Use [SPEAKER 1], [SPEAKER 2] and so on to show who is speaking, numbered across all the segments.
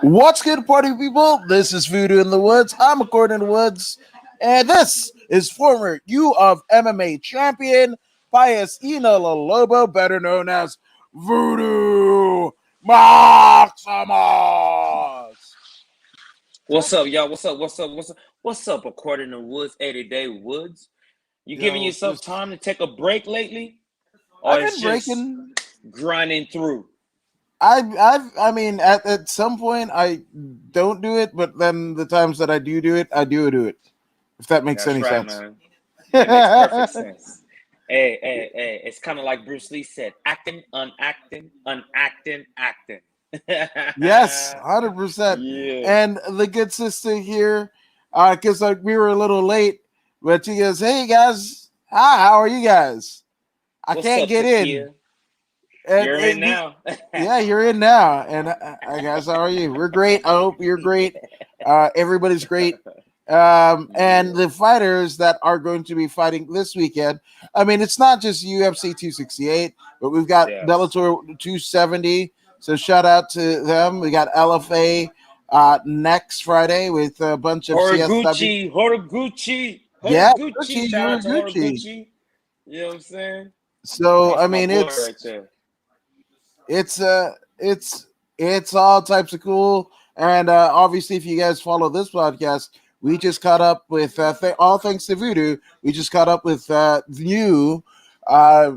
[SPEAKER 1] What's good, party people? This is Voodoo in the Woods. I'm Gordon in the Woods, and this is former U of MMA champion Pius Ina Lobo, better known as Voodoo Maximus.
[SPEAKER 2] What's up, y'all? What's up? According to Woods, 80-Day Woods. You giving
[SPEAKER 1] Yo,
[SPEAKER 2] yourself time to take a break lately? Or
[SPEAKER 1] I've
[SPEAKER 2] it's
[SPEAKER 1] been
[SPEAKER 2] just
[SPEAKER 1] breaking.
[SPEAKER 2] grinding through?
[SPEAKER 1] I mean, at some point I don't do it, but then the times that I do it, I do it. If that makes
[SPEAKER 2] That's
[SPEAKER 1] any
[SPEAKER 2] right,
[SPEAKER 1] sense.
[SPEAKER 2] man. It makes perfect sense. Hey. It's kind of like Bruce Lee said, acting, unacting, unacting, acting.
[SPEAKER 1] Yes, 100%.
[SPEAKER 2] Yeah.
[SPEAKER 1] And the good sister here, because like we were a little late, but she goes, "Hey guys, hi, how are you guys? I
[SPEAKER 2] What's
[SPEAKER 1] can't
[SPEAKER 2] up,
[SPEAKER 1] get in."
[SPEAKER 2] Takia?
[SPEAKER 1] And,
[SPEAKER 2] You're in now.
[SPEAKER 1] yeah, you're in now. And guys, how are you? We're great. I hope you're great. Everybody's great. And
[SPEAKER 2] Yeah.
[SPEAKER 1] the fighters that are going to be fighting this weekend, I mean, it's not just UFC 268, but we've got
[SPEAKER 2] Yes.
[SPEAKER 1] Bellator 270. So shout out to them. We got LFA next Friday with a bunch of CSW. Yeah,
[SPEAKER 2] Horiguchi.
[SPEAKER 1] Gucci,
[SPEAKER 2] Shout out to
[SPEAKER 1] Gucci.
[SPEAKER 2] Horiguchi. You know what I'm saying?
[SPEAKER 1] So I
[SPEAKER 2] That's my
[SPEAKER 1] mean,
[SPEAKER 2] boy right there.
[SPEAKER 1] it's uh it's it's all types of cool. And obviously, if you guys follow this podcast, we just caught up with all thanks to Voodoo. We just caught up with the new uh,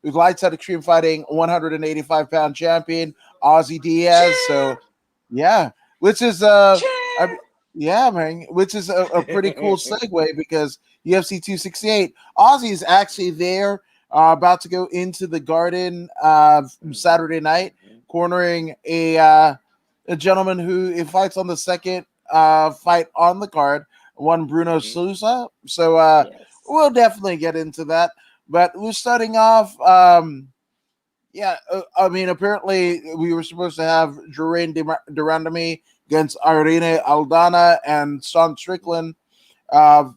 [SPEAKER 1] with Lights Out Extreme Fighting 185-pound champion Ozzy Diaz. So yeah, which is I mean, yeah, man, which is a pretty cool segue because UFC 268 Ozzy is actually there, about to go into the Garden Saturday night, cornering a gentleman who fights on the second fight on the card, one Bruno
[SPEAKER 2] Mhm.
[SPEAKER 1] Souza. So
[SPEAKER 2] Yes.
[SPEAKER 1] we'll definitely get into that. But we're starting off. Yeah, I mean, apparently we were supposed to have Jermaine Durandamy against Irene Aldana and Sean Strickland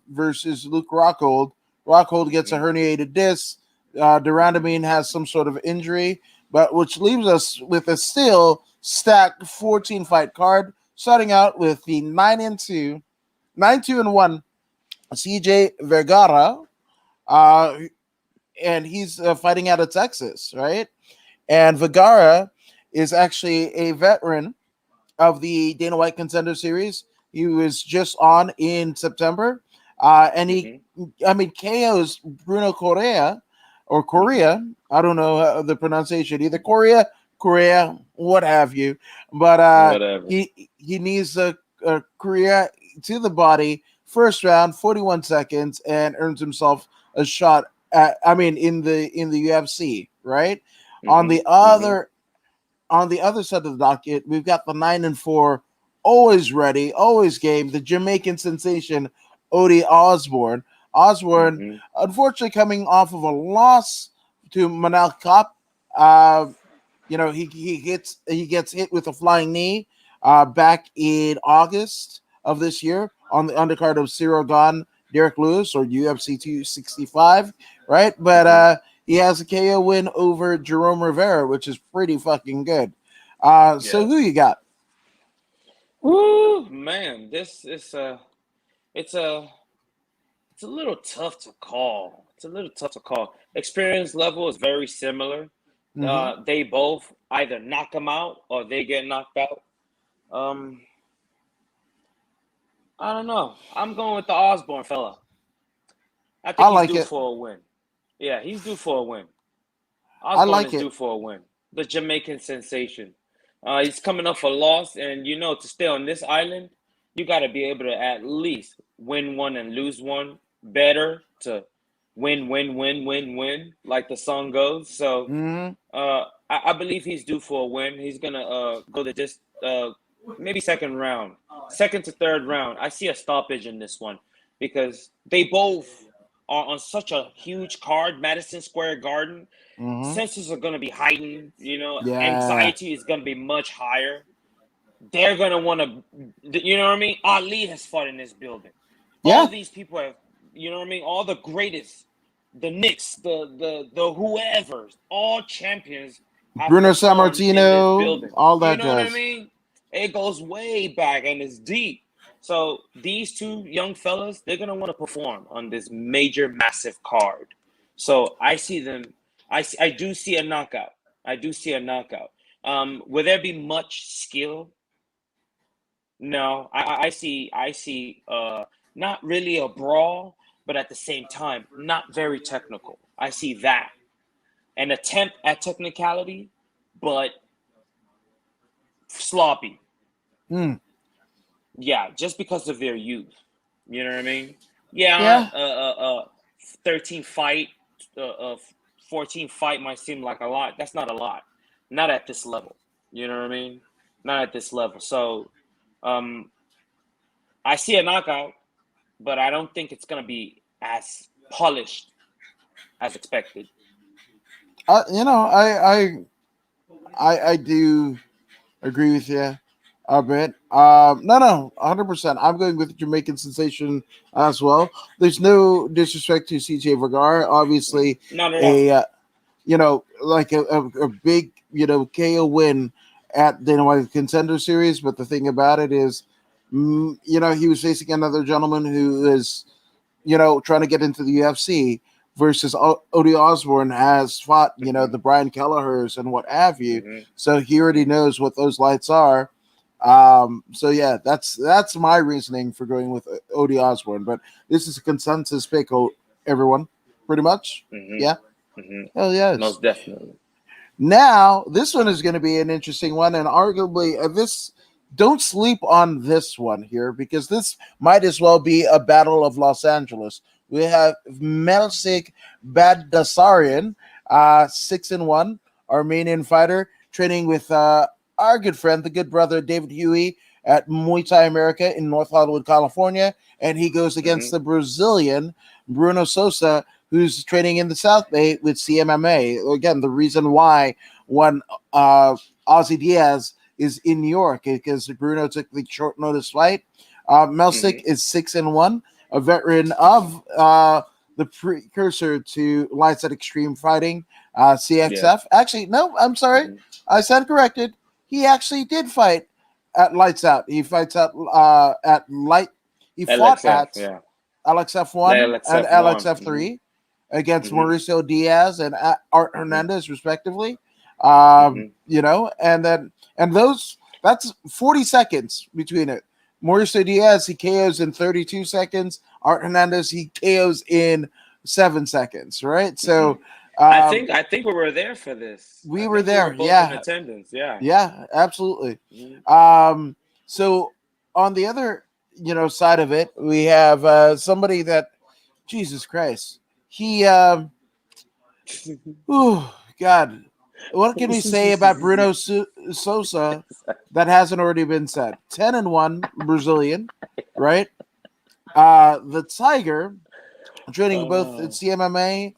[SPEAKER 1] versus Luke Rockhold. Rockhold gets a
[SPEAKER 2] Mhm.
[SPEAKER 1] herniated disc. Durandamine has some sort of injury, but which leaves us with a still stacked 14 fight card, starting out with the 9-2 and 1 CJ Vergara, uh, and he's fighting out of Texas, right? And Vergara is actually a veteran of the Dana White Contender Series. He was just on in September, and he,
[SPEAKER 2] Mhm.
[SPEAKER 1] I mean, KO's Bruno Correa or
[SPEAKER 2] Mhm.
[SPEAKER 1] Korea. I don't know the pronunciation either. Korea, what have you. But
[SPEAKER 2] Whatever.
[SPEAKER 1] he needs a Korea to the body. First round, 41 seconds, and earns himself a shot. I mean, in the UFC, right? On the
[SPEAKER 2] Mhm. Mhm.
[SPEAKER 1] other on the other side of the docket, we've got the 9-4, always ready, always game, the Jamaican sensation, Odie Osborne. Osborne,
[SPEAKER 2] Mhm.
[SPEAKER 1] unfortunately, coming off of a loss to Manal Cop. Uh, he gets hit with a flying knee back in August of this year on the undercard of Cyril Gahn, Derek Lewis, or UFC 265, right? But
[SPEAKER 2] Mhm.
[SPEAKER 1] he has a KO win over Jerome Rivera, which is pretty fucking good. So who
[SPEAKER 2] Yes.
[SPEAKER 1] you got?
[SPEAKER 2] Woo, man, this is it's a it's a little tough to call. It's a little tough to call. Experience level is very similar.
[SPEAKER 1] Mm-hmm.
[SPEAKER 2] They both either knock them out or they get knocked out. Um, I don't know. I'm going with the Osborne fella. I
[SPEAKER 1] I
[SPEAKER 2] think he's
[SPEAKER 1] like
[SPEAKER 2] due
[SPEAKER 1] it.
[SPEAKER 2] for a win. Yeah, he's due for a win.
[SPEAKER 1] I
[SPEAKER 2] Osborne
[SPEAKER 1] like
[SPEAKER 2] is due
[SPEAKER 1] it.
[SPEAKER 2] for a win. The Jamaican sensation. He's coming off a loss, and to stay on this island, you got to be able to at least win one and lose one. Better to win, like the song goes. So,
[SPEAKER 1] Mm-hmm.
[SPEAKER 2] I believe he's due for a win. He's gonna go to just maybe second round, second to third round. I see a stoppage in this one because they both are on such a huge card, Madison Square Garden.
[SPEAKER 1] Mm-hmm.
[SPEAKER 2] Senses are going to be heightened.
[SPEAKER 1] Yeah.
[SPEAKER 2] Anxiety is going to be much higher. They're going to want to, you know what I mean? Ali has fought in this building. All
[SPEAKER 1] Yeah.
[SPEAKER 2] these people have, you know what I mean? All the greatest, the Knicks, the whoever's, all champions have
[SPEAKER 1] Bruno
[SPEAKER 2] performed in this
[SPEAKER 1] Sammartino,
[SPEAKER 2] building.
[SPEAKER 1] all
[SPEAKER 2] You
[SPEAKER 1] that
[SPEAKER 2] know what I
[SPEAKER 1] jazz.
[SPEAKER 2] mean? It goes way back and it's deep. So these two young fellas, they're gonna want to perform on this major, massive card. So I see them. I do see a knockout. I do see a knockout. Will there be much skill? No, I see not really a brawl, but at the same time, not very technical. I see that. An attempt at technicality, but sloppy.
[SPEAKER 1] Hmm.
[SPEAKER 2] Yeah, just because of their youth. You know what I mean? Yeah,
[SPEAKER 1] Yeah.
[SPEAKER 2] 13 fight, 14 fight might seem like a lot. That's not a lot. Not at this level. You know what I mean? Not at this level. So, um, I see a knockout, but I don't think it's gonna be as polished as expected.
[SPEAKER 1] You know, I do agree with you a bit. No, 100%. I'm going with Jamaican sensation as well. There's no disrespect to CJ Vergara. Obviously,
[SPEAKER 2] Not at all.
[SPEAKER 1] a like a big KO win at the Contender Series. But the thing about it is, he was facing another gentleman who is trying to get into the UFC versus Odie Osborne has fought,
[SPEAKER 2] Hmm.
[SPEAKER 1] the Brian Kelleher's and what have you.
[SPEAKER 2] Hmm.
[SPEAKER 1] So he already
[SPEAKER 2] Hmm.
[SPEAKER 1] knows what those lights are. So yeah, that's my reasoning for going with Odie Osborne. But this is a consensus pick, everyone, pretty much.
[SPEAKER 2] Hmm.
[SPEAKER 1] Yeah,
[SPEAKER 2] Hmm.
[SPEAKER 1] hell yes.
[SPEAKER 2] Most definitely.
[SPEAKER 1] Now, this one is going to be an interesting one, and arguably, this don't sleep on this one here because this might as well be a battle of Los Angeles. We have Melsik Bagdasaryan, 6-1, Armenian fighter, training with our good friend, the good brother David Huey at Muay Thai America in North Hollywood, California, and he goes against
[SPEAKER 2] Hmm.
[SPEAKER 1] the Brazilian Bruno Sousa, who's training in the South Bay with CMMA. Again, the reason why one Ozzy Diaz is in New York because Bruno took the short notice fight. Melsick
[SPEAKER 2] Hmm.
[SPEAKER 1] is 6-1, a veteran of the precursor to Lights at Extreme Fighting,
[SPEAKER 2] Yeah.
[SPEAKER 1] CXF. Actually, no, I'm sorry,
[SPEAKER 2] Hmm.
[SPEAKER 1] I said corrected. He actually did fight at Lights Out. He fights at Light. He fought
[SPEAKER 2] LXF.
[SPEAKER 1] at
[SPEAKER 2] Yeah.
[SPEAKER 1] LXF1 and
[SPEAKER 2] LXF one. Hmm.
[SPEAKER 1] LXF3 against
[SPEAKER 2] Hmm.
[SPEAKER 1] Mauricio Diaz and Art
[SPEAKER 2] Hmm.
[SPEAKER 1] Hernandez, respectively.
[SPEAKER 2] Hmm.
[SPEAKER 1] And that's 40 seconds between it. Mauricio Diaz, he KOs in 32 seconds. Art Hernandez, he KOs in 7 seconds, right?
[SPEAKER 2] Hmm.
[SPEAKER 1] So
[SPEAKER 2] I
[SPEAKER 1] um,
[SPEAKER 2] think I think we were there for this.
[SPEAKER 1] we
[SPEAKER 2] I
[SPEAKER 1] were
[SPEAKER 2] think we were
[SPEAKER 1] there.
[SPEAKER 2] both in
[SPEAKER 1] Yeah.
[SPEAKER 2] attendance. Yeah.
[SPEAKER 1] Yeah, absolutely.
[SPEAKER 2] Hmm.
[SPEAKER 1] So on the other, side of it, we have somebody that, Jesus Christ, he, oh God, what can we say about Bruno Sosa that hasn't already been said? 10-1 Brazilian, right? The Tiger training both at
[SPEAKER 2] Oh.
[SPEAKER 1] CMMA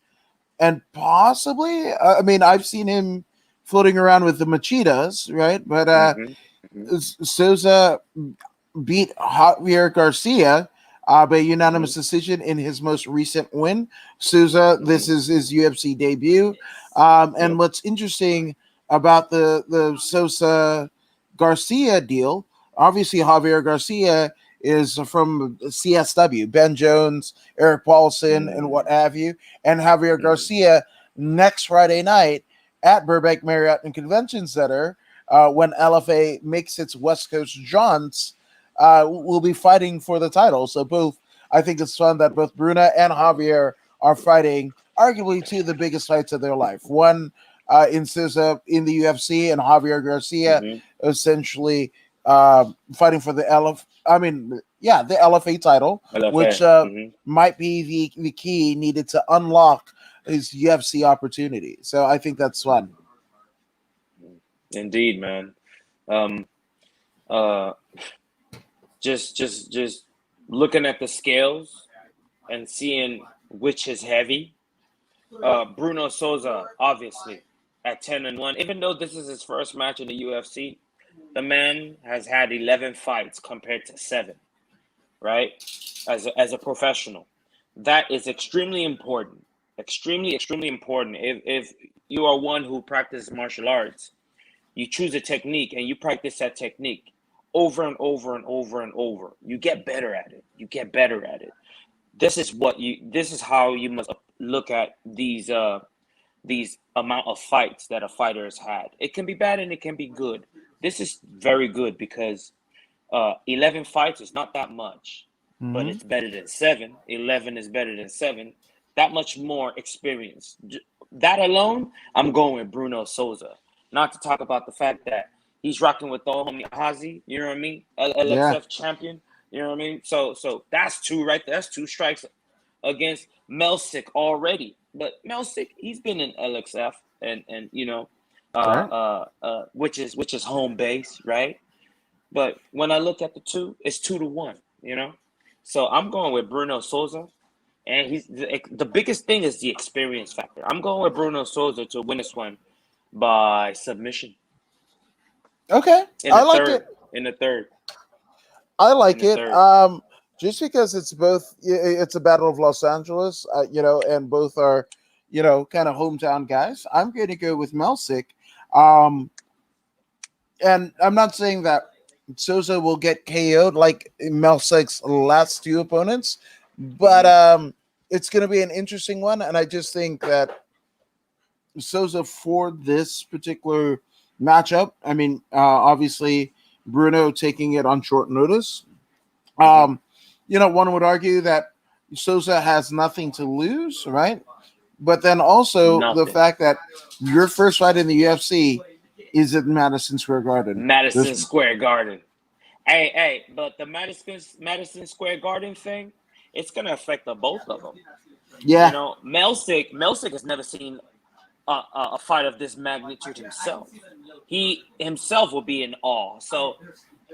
[SPEAKER 1] and possibly, I mean, I've seen him floating around with the Machitas, right? But
[SPEAKER 2] Hmm. Hmm.
[SPEAKER 1] Souza beat Javier Garcia by unanimous
[SPEAKER 2] Hmm.
[SPEAKER 1] decision in his most recent win. Souza,
[SPEAKER 2] Hmm.
[SPEAKER 1] this is his UFC debut. And
[SPEAKER 2] Yep.
[SPEAKER 1] what's interesting about the Sosa Garcia deal, obviously Javier Garcia is from CSW, Ben Jones, Eric Paulson, and what
[SPEAKER 2] Mm.
[SPEAKER 1] have you. And Javier
[SPEAKER 2] Mm.
[SPEAKER 1] Garcia next Friday night at Burbank Marriott and Convention Center when LFA makes its West Coast jaunts, will be fighting for the title. So both, I think it's fun that both Bruna and Javier are fighting arguably two of the biggest fights of their life. One in Souza in the UFC, and Javier Garcia
[SPEAKER 2] Hmm.
[SPEAKER 1] essentially fighting for the the LFA title, which
[SPEAKER 2] LFA. Hmm.
[SPEAKER 1] might be the key needed to unlock his UFC opportunity. So I think that's fun.
[SPEAKER 2] Indeed, man. Um. Uh. Just looking at the scales and seeing which is heavy. Bruno Souza, obviously, at 10-1. Even though this is his first match in the UFC, the man has had 11 fights compared to 7, right? As a professional. That is extremely important. Extremely, extremely important. If you are one who practices martial arts, you choose a technique and you practice that technique. over and over and over and over. You get better at it. You get better at it. This is how you must look at these amount of fights that a fighter has had. It can be bad and it can be good. This is very good because 11 fights is not that much, but it's better than 7. 11 is better than 7. That much more experience. That alone, I'm going with Bruno Souza. Not to talk about the fact that he's rocking with old homie Hazi, you know what I mean?
[SPEAKER 1] Yeah.
[SPEAKER 2] LXF champion, you know what I mean? So that's 2 right there. That's 2 strikes against Melsick already. But Melsick, he's been in LXF and you know, which is home base, right? But when I look at the 2, it's 2-1, you know? So I'm going with Bruno Souza. And he's the biggest thing is the experience factor. I'm going with Bruno Souza to win this one by submission.
[SPEAKER 1] Okay, I like it.
[SPEAKER 2] In the third.
[SPEAKER 1] I like it. Just because it's both, it's a battle of Los Angeles, and both are, kind of hometown guys. I'm going to go with Melsick. And I'm not saying that Souza will get KO'd like Melsick's last 2 opponents, but it's going to be an interesting one. And I just think that Souza for this particular matchup, I mean, obviously Bruno taking it on short notice. One would argue that Souza has nothing to lose, right? But then also the fact that your first fight in the UFC is at Madison Square Garden.
[SPEAKER 2] Square Garden. Hey, but the Madison Square Garden thing, it's going to affect the both of them.
[SPEAKER 1] Yeah.
[SPEAKER 2] Melsick has never seen a fight of this magnitude himself. He himself will be in awe. So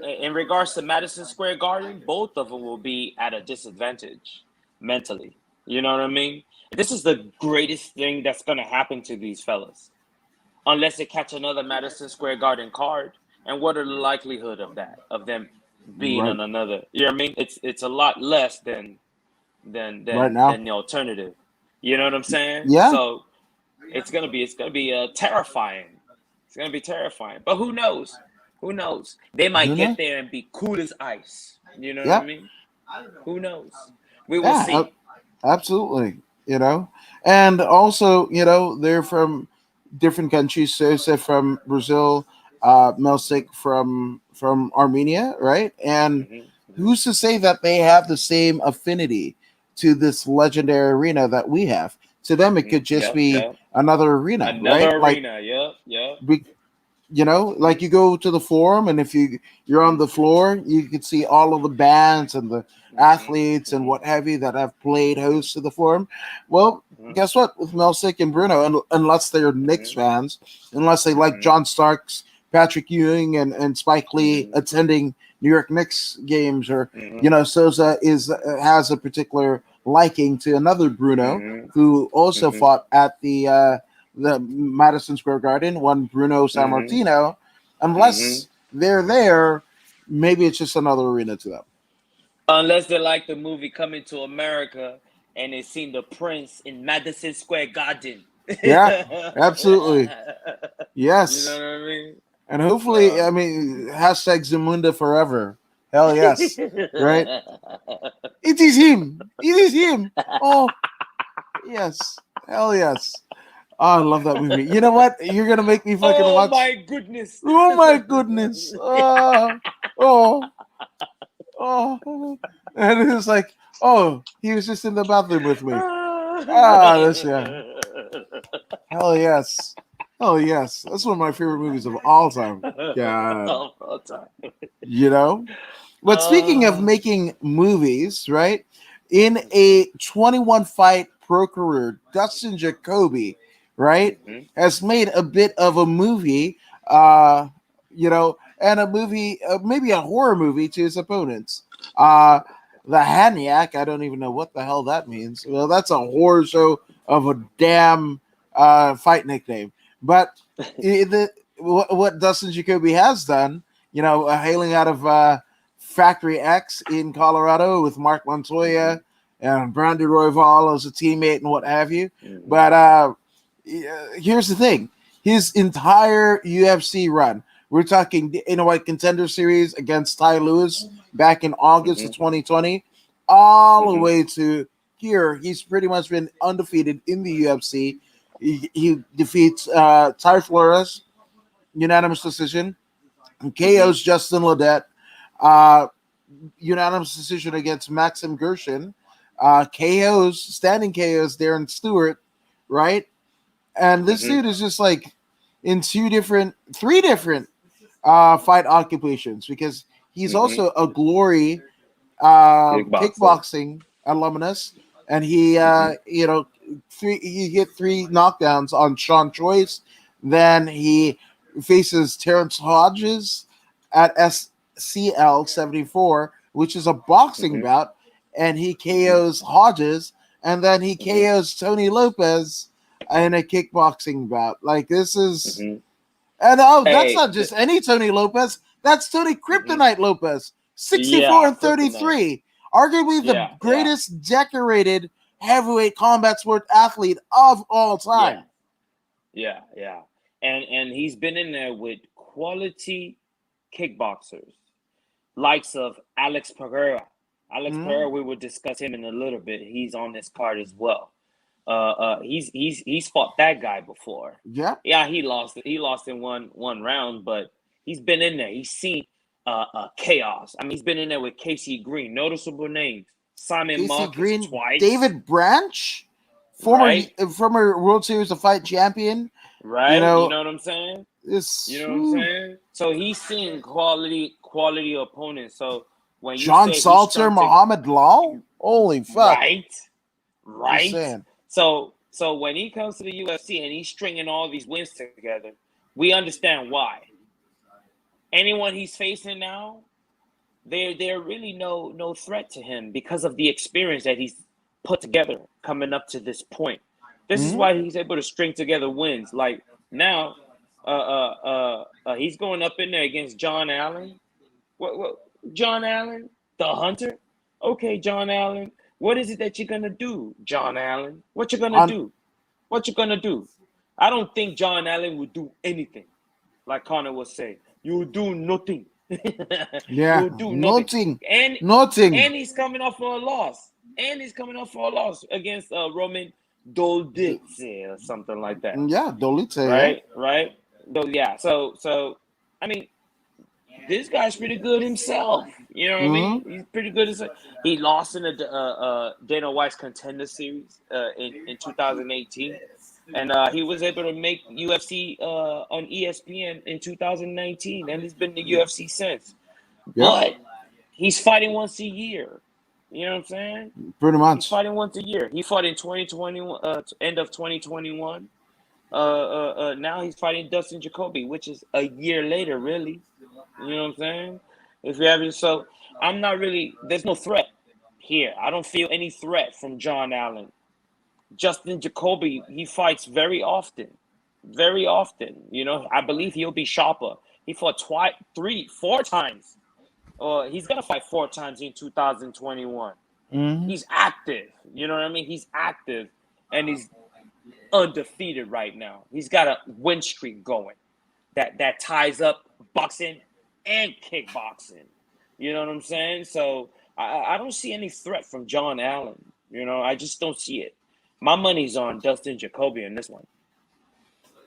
[SPEAKER 2] in regards to Madison Square Garden, both of them will be at a disadvantage mentally. You know what I mean? This is the greatest thing that's going to happen to these fellas. Unless they catch another Madison Square Garden card. And what are the likelihood of that? Of them being on another? You know what I mean? It's a lot less than the alternative. You know what I'm saying?
[SPEAKER 1] Yeah.
[SPEAKER 2] So it's gonna be terrifying. It's gonna be terrifying. But who knows? Who knows? They might get there and be cool as ice. You know what I mean? Who knows? We will see.
[SPEAKER 1] Absolutely. And also, they're from different countries. Sosa from Brazil, Melsick from Armenia, right? And who's to say that they have the same affinity to this legendary arena that we have? To them, it could just be another arena,
[SPEAKER 2] Another
[SPEAKER 1] right?
[SPEAKER 2] arena, yeah.
[SPEAKER 1] Like you go to the forum, and if you're on the floor, you can see all of the bands and the athletes and what have you that have played host to the forum. Well, guess what? With Melsick and Bruno, unless they're Knicks fans, unless they like John Starks, Patrick Ewing, and Spike Lee attending New York Knicks games, or Souza has a particular liking to another Bruno who also fought at the Madison Square Garden, one Bruno Sammartino. Unless they're there, maybe it's just another arena to them.
[SPEAKER 2] Unless they like the movie Coming to America and they seen the Prince in Madison Square Garden.
[SPEAKER 1] Yeah, absolutely. Yes.
[SPEAKER 2] You know what I mean?
[SPEAKER 1] And hopefully, hashtag Zamunda forever. Hell yes. Right? It is him. It is him. Oh, yes. Hell yes. Oh, I love that movie. You know what? You're going to make me fucking watch.
[SPEAKER 2] Oh, my goodness.
[SPEAKER 1] Oh, my goodness. Oh. And it was like, oh, he was just in the bathroom with me. That's yeah. Hell yes. Oh yes, that's one of my favorite movies of all time. God,
[SPEAKER 2] all time.
[SPEAKER 1] But speaking of making movies, right? In a 21 fight pro career, Dustin Jacoby, right, has made a bit of a movie, and a movie, maybe a horror movie to his opponents. The Haniac, I don't even know what the hell that means. Well, that's a horror show of a damn fight nickname. But what Dustin Jacoby has done, hailing out of Factory X in Colorado with Mark Montoya and Brandy Royval as a teammate and what have you. But here's the thing. His entire UFC run, We're talking the Dana White Contender Series against Ty Lewis back in August of
[SPEAKER 2] Mm-hmm.
[SPEAKER 1] 2020, all the
[SPEAKER 2] Mm-hmm.
[SPEAKER 1] way to here. He's pretty much been undefeated in the UFC. He defeats Ty Flores, unanimous decision.
[SPEAKER 2] Mm-hmm.
[SPEAKER 1] KO's Justin Ledet, uh, unanimous decision against Maxim Gershon. KO's standing KO's Darren Stewart, right? And this
[SPEAKER 2] Mm-hmm.
[SPEAKER 1] dude is just like in three different fight occupations because he's
[SPEAKER 2] Mm-hmm.
[SPEAKER 1] also a Glory
[SPEAKER 2] Kickboxer.
[SPEAKER 1] kickboxing alumnus, and he
[SPEAKER 2] Mm-hmm.
[SPEAKER 1] he hit three knockdowns on Sean Choice. Then he faces Terrence Hodges at SCL 74, which is a boxing
[SPEAKER 2] Mm-hmm.
[SPEAKER 1] bout, and he
[SPEAKER 2] Mm-hmm.
[SPEAKER 1] KOs Hodges, and then he
[SPEAKER 2] Mm-hmm.
[SPEAKER 1] KOs Tony Lopez in a kickboxing bout. Like this is,
[SPEAKER 2] Mm-hmm.
[SPEAKER 1] and that's
[SPEAKER 2] Hey,
[SPEAKER 1] not just any Tony Lopez. That's Tony
[SPEAKER 2] mm-hmm.
[SPEAKER 1] Kryptonite Lopez, 64
[SPEAKER 2] Yeah,
[SPEAKER 1] and
[SPEAKER 2] kryptonite.
[SPEAKER 1] 33, arguably the
[SPEAKER 2] Yeah, yeah,
[SPEAKER 1] greatest decorated heavyweight combat sport athlete of all
[SPEAKER 2] yeah,
[SPEAKER 1] time.
[SPEAKER 2] yeah. And he's been in there with quality kickboxers, likes of Alex Pereira. Alex
[SPEAKER 1] Mm-hmm.
[SPEAKER 2] Pereira, we will discuss him in a little bit. He's on this card as well. He's fought that guy before.
[SPEAKER 1] Yeah.
[SPEAKER 2] Yeah, he lost. He lost in one round, but he's been in there. He's seen chaos. I mean, he's been in there with Casey Green, noticeable names. Simon
[SPEAKER 1] Casey
[SPEAKER 2] Marcus
[SPEAKER 1] Green,
[SPEAKER 2] twice,
[SPEAKER 1] David Branch, former
[SPEAKER 2] right?
[SPEAKER 1] former World Series of Fight champion. You
[SPEAKER 2] Right? You
[SPEAKER 1] know,
[SPEAKER 2] know what I'm saying? You
[SPEAKER 1] this
[SPEAKER 2] know what I'm saying? So he's seeing quality opponents. So when you
[SPEAKER 1] John
[SPEAKER 2] say he's
[SPEAKER 1] Salter,
[SPEAKER 2] strung to
[SPEAKER 1] Muhammad Lal. Holy fuck!
[SPEAKER 2] right,
[SPEAKER 1] Just
[SPEAKER 2] right.
[SPEAKER 1] saying.
[SPEAKER 2] So when he comes to the UFC and he's stringing all these wins together, we understand why. Anyone he's facing now, they're really no threat to him because of the experience that he's put together coming up to this point. This is
[SPEAKER 1] Mm-hmm.
[SPEAKER 2] why he's able to string together wins. Like now, he's going up in there against John Allen. What John Allen, the Hunter? Okay, John Allen. What is it that you're gonna do, John Allen? What you gonna
[SPEAKER 1] On
[SPEAKER 2] do? What you gonna do? I don't think John Allen would do anything. Like Connor would say, you will do nothing. You
[SPEAKER 1] yeah,
[SPEAKER 2] will do nothing.
[SPEAKER 1] nothing,
[SPEAKER 2] And
[SPEAKER 1] nothing.
[SPEAKER 2] and he's coming off for a loss. And he's coming off for a loss against Roman Doldice or something like that.
[SPEAKER 1] Yeah, Dolite. Yeah.
[SPEAKER 2] Right? Right? Yeah. So I mean, this guy's pretty good himself. You know what I
[SPEAKER 1] Mm-hmm.
[SPEAKER 2] mean? He's pretty good. He lost in the Dana White's Contender Series in 2018, and he was able to make UFC on ESPN in 2019, and he's been in the UFC since.
[SPEAKER 1] Yep.
[SPEAKER 2] But he's fighting once a year. You know what I'm saying?
[SPEAKER 1] Pretty
[SPEAKER 2] He's
[SPEAKER 1] much.
[SPEAKER 2] fighting once a year. He fought in 2021, end of 2021. Now he's fighting Dustin Jacoby, which is a year later, really. You know what I'm saying? If you have so, I'm not really. There's no threat here. I don't feel any threat from John Allen. Justin Jacoby, he fights very often, very often. You know, I believe he'll be sharper. He fought twice, three, four times. He's gonna fight four times in 2021.
[SPEAKER 1] Mm-hmm.
[SPEAKER 2] He's active. You know what I mean? He's active, and he's undefeated right now. He's got a win streak going that ties up boxing and kickboxing. You know what I'm saying? So I don't see any threat from John Allen. You know, I just don't see it. My money's on Dustin Jacoby in this one.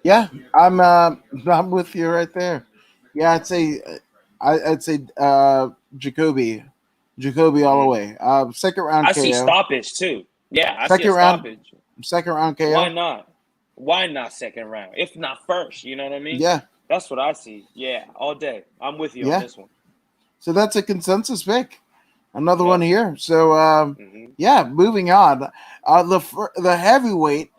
[SPEAKER 1] Yeah, I'm with you right there. Yeah, I'd say Jacoby all the
[SPEAKER 2] Mm-hmm.
[SPEAKER 1] way. Second round
[SPEAKER 2] I see
[SPEAKER 1] KO.
[SPEAKER 2] stoppage too. Yeah, I see a
[SPEAKER 1] Second round
[SPEAKER 2] stoppage.
[SPEAKER 1] second round
[SPEAKER 2] Why
[SPEAKER 1] KO.
[SPEAKER 2] not? Why not second round? If not first, you know what I mean?
[SPEAKER 1] Yeah,
[SPEAKER 2] That's what I see. Yeah, all day. I'm with you on
[SPEAKER 1] yeah.
[SPEAKER 2] this one.
[SPEAKER 1] So that's a consensus pick. Another one
[SPEAKER 2] Yep.
[SPEAKER 1] here. So
[SPEAKER 2] Mm-hmm.
[SPEAKER 1] yeah, moving on. The heavyweight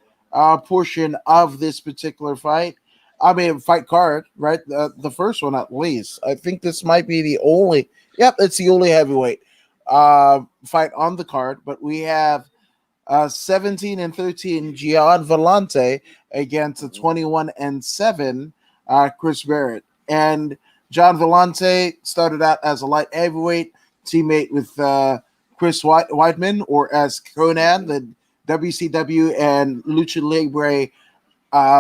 [SPEAKER 1] portion of this particular fight. I mean, fight card, right? The first one at least. I think this might be the only. Yep, it's the only heavyweight fight on the card. But we have 17 and 13 Gian Vellante against a
[SPEAKER 2] Mm-hmm.
[SPEAKER 1] 21 and 7 Chris Barrett. And John Vellante started out as a light heavyweight teammate with Chris Weidman, or as Conan,
[SPEAKER 2] Mm-hmm.
[SPEAKER 1] the WCW and Lucha Libre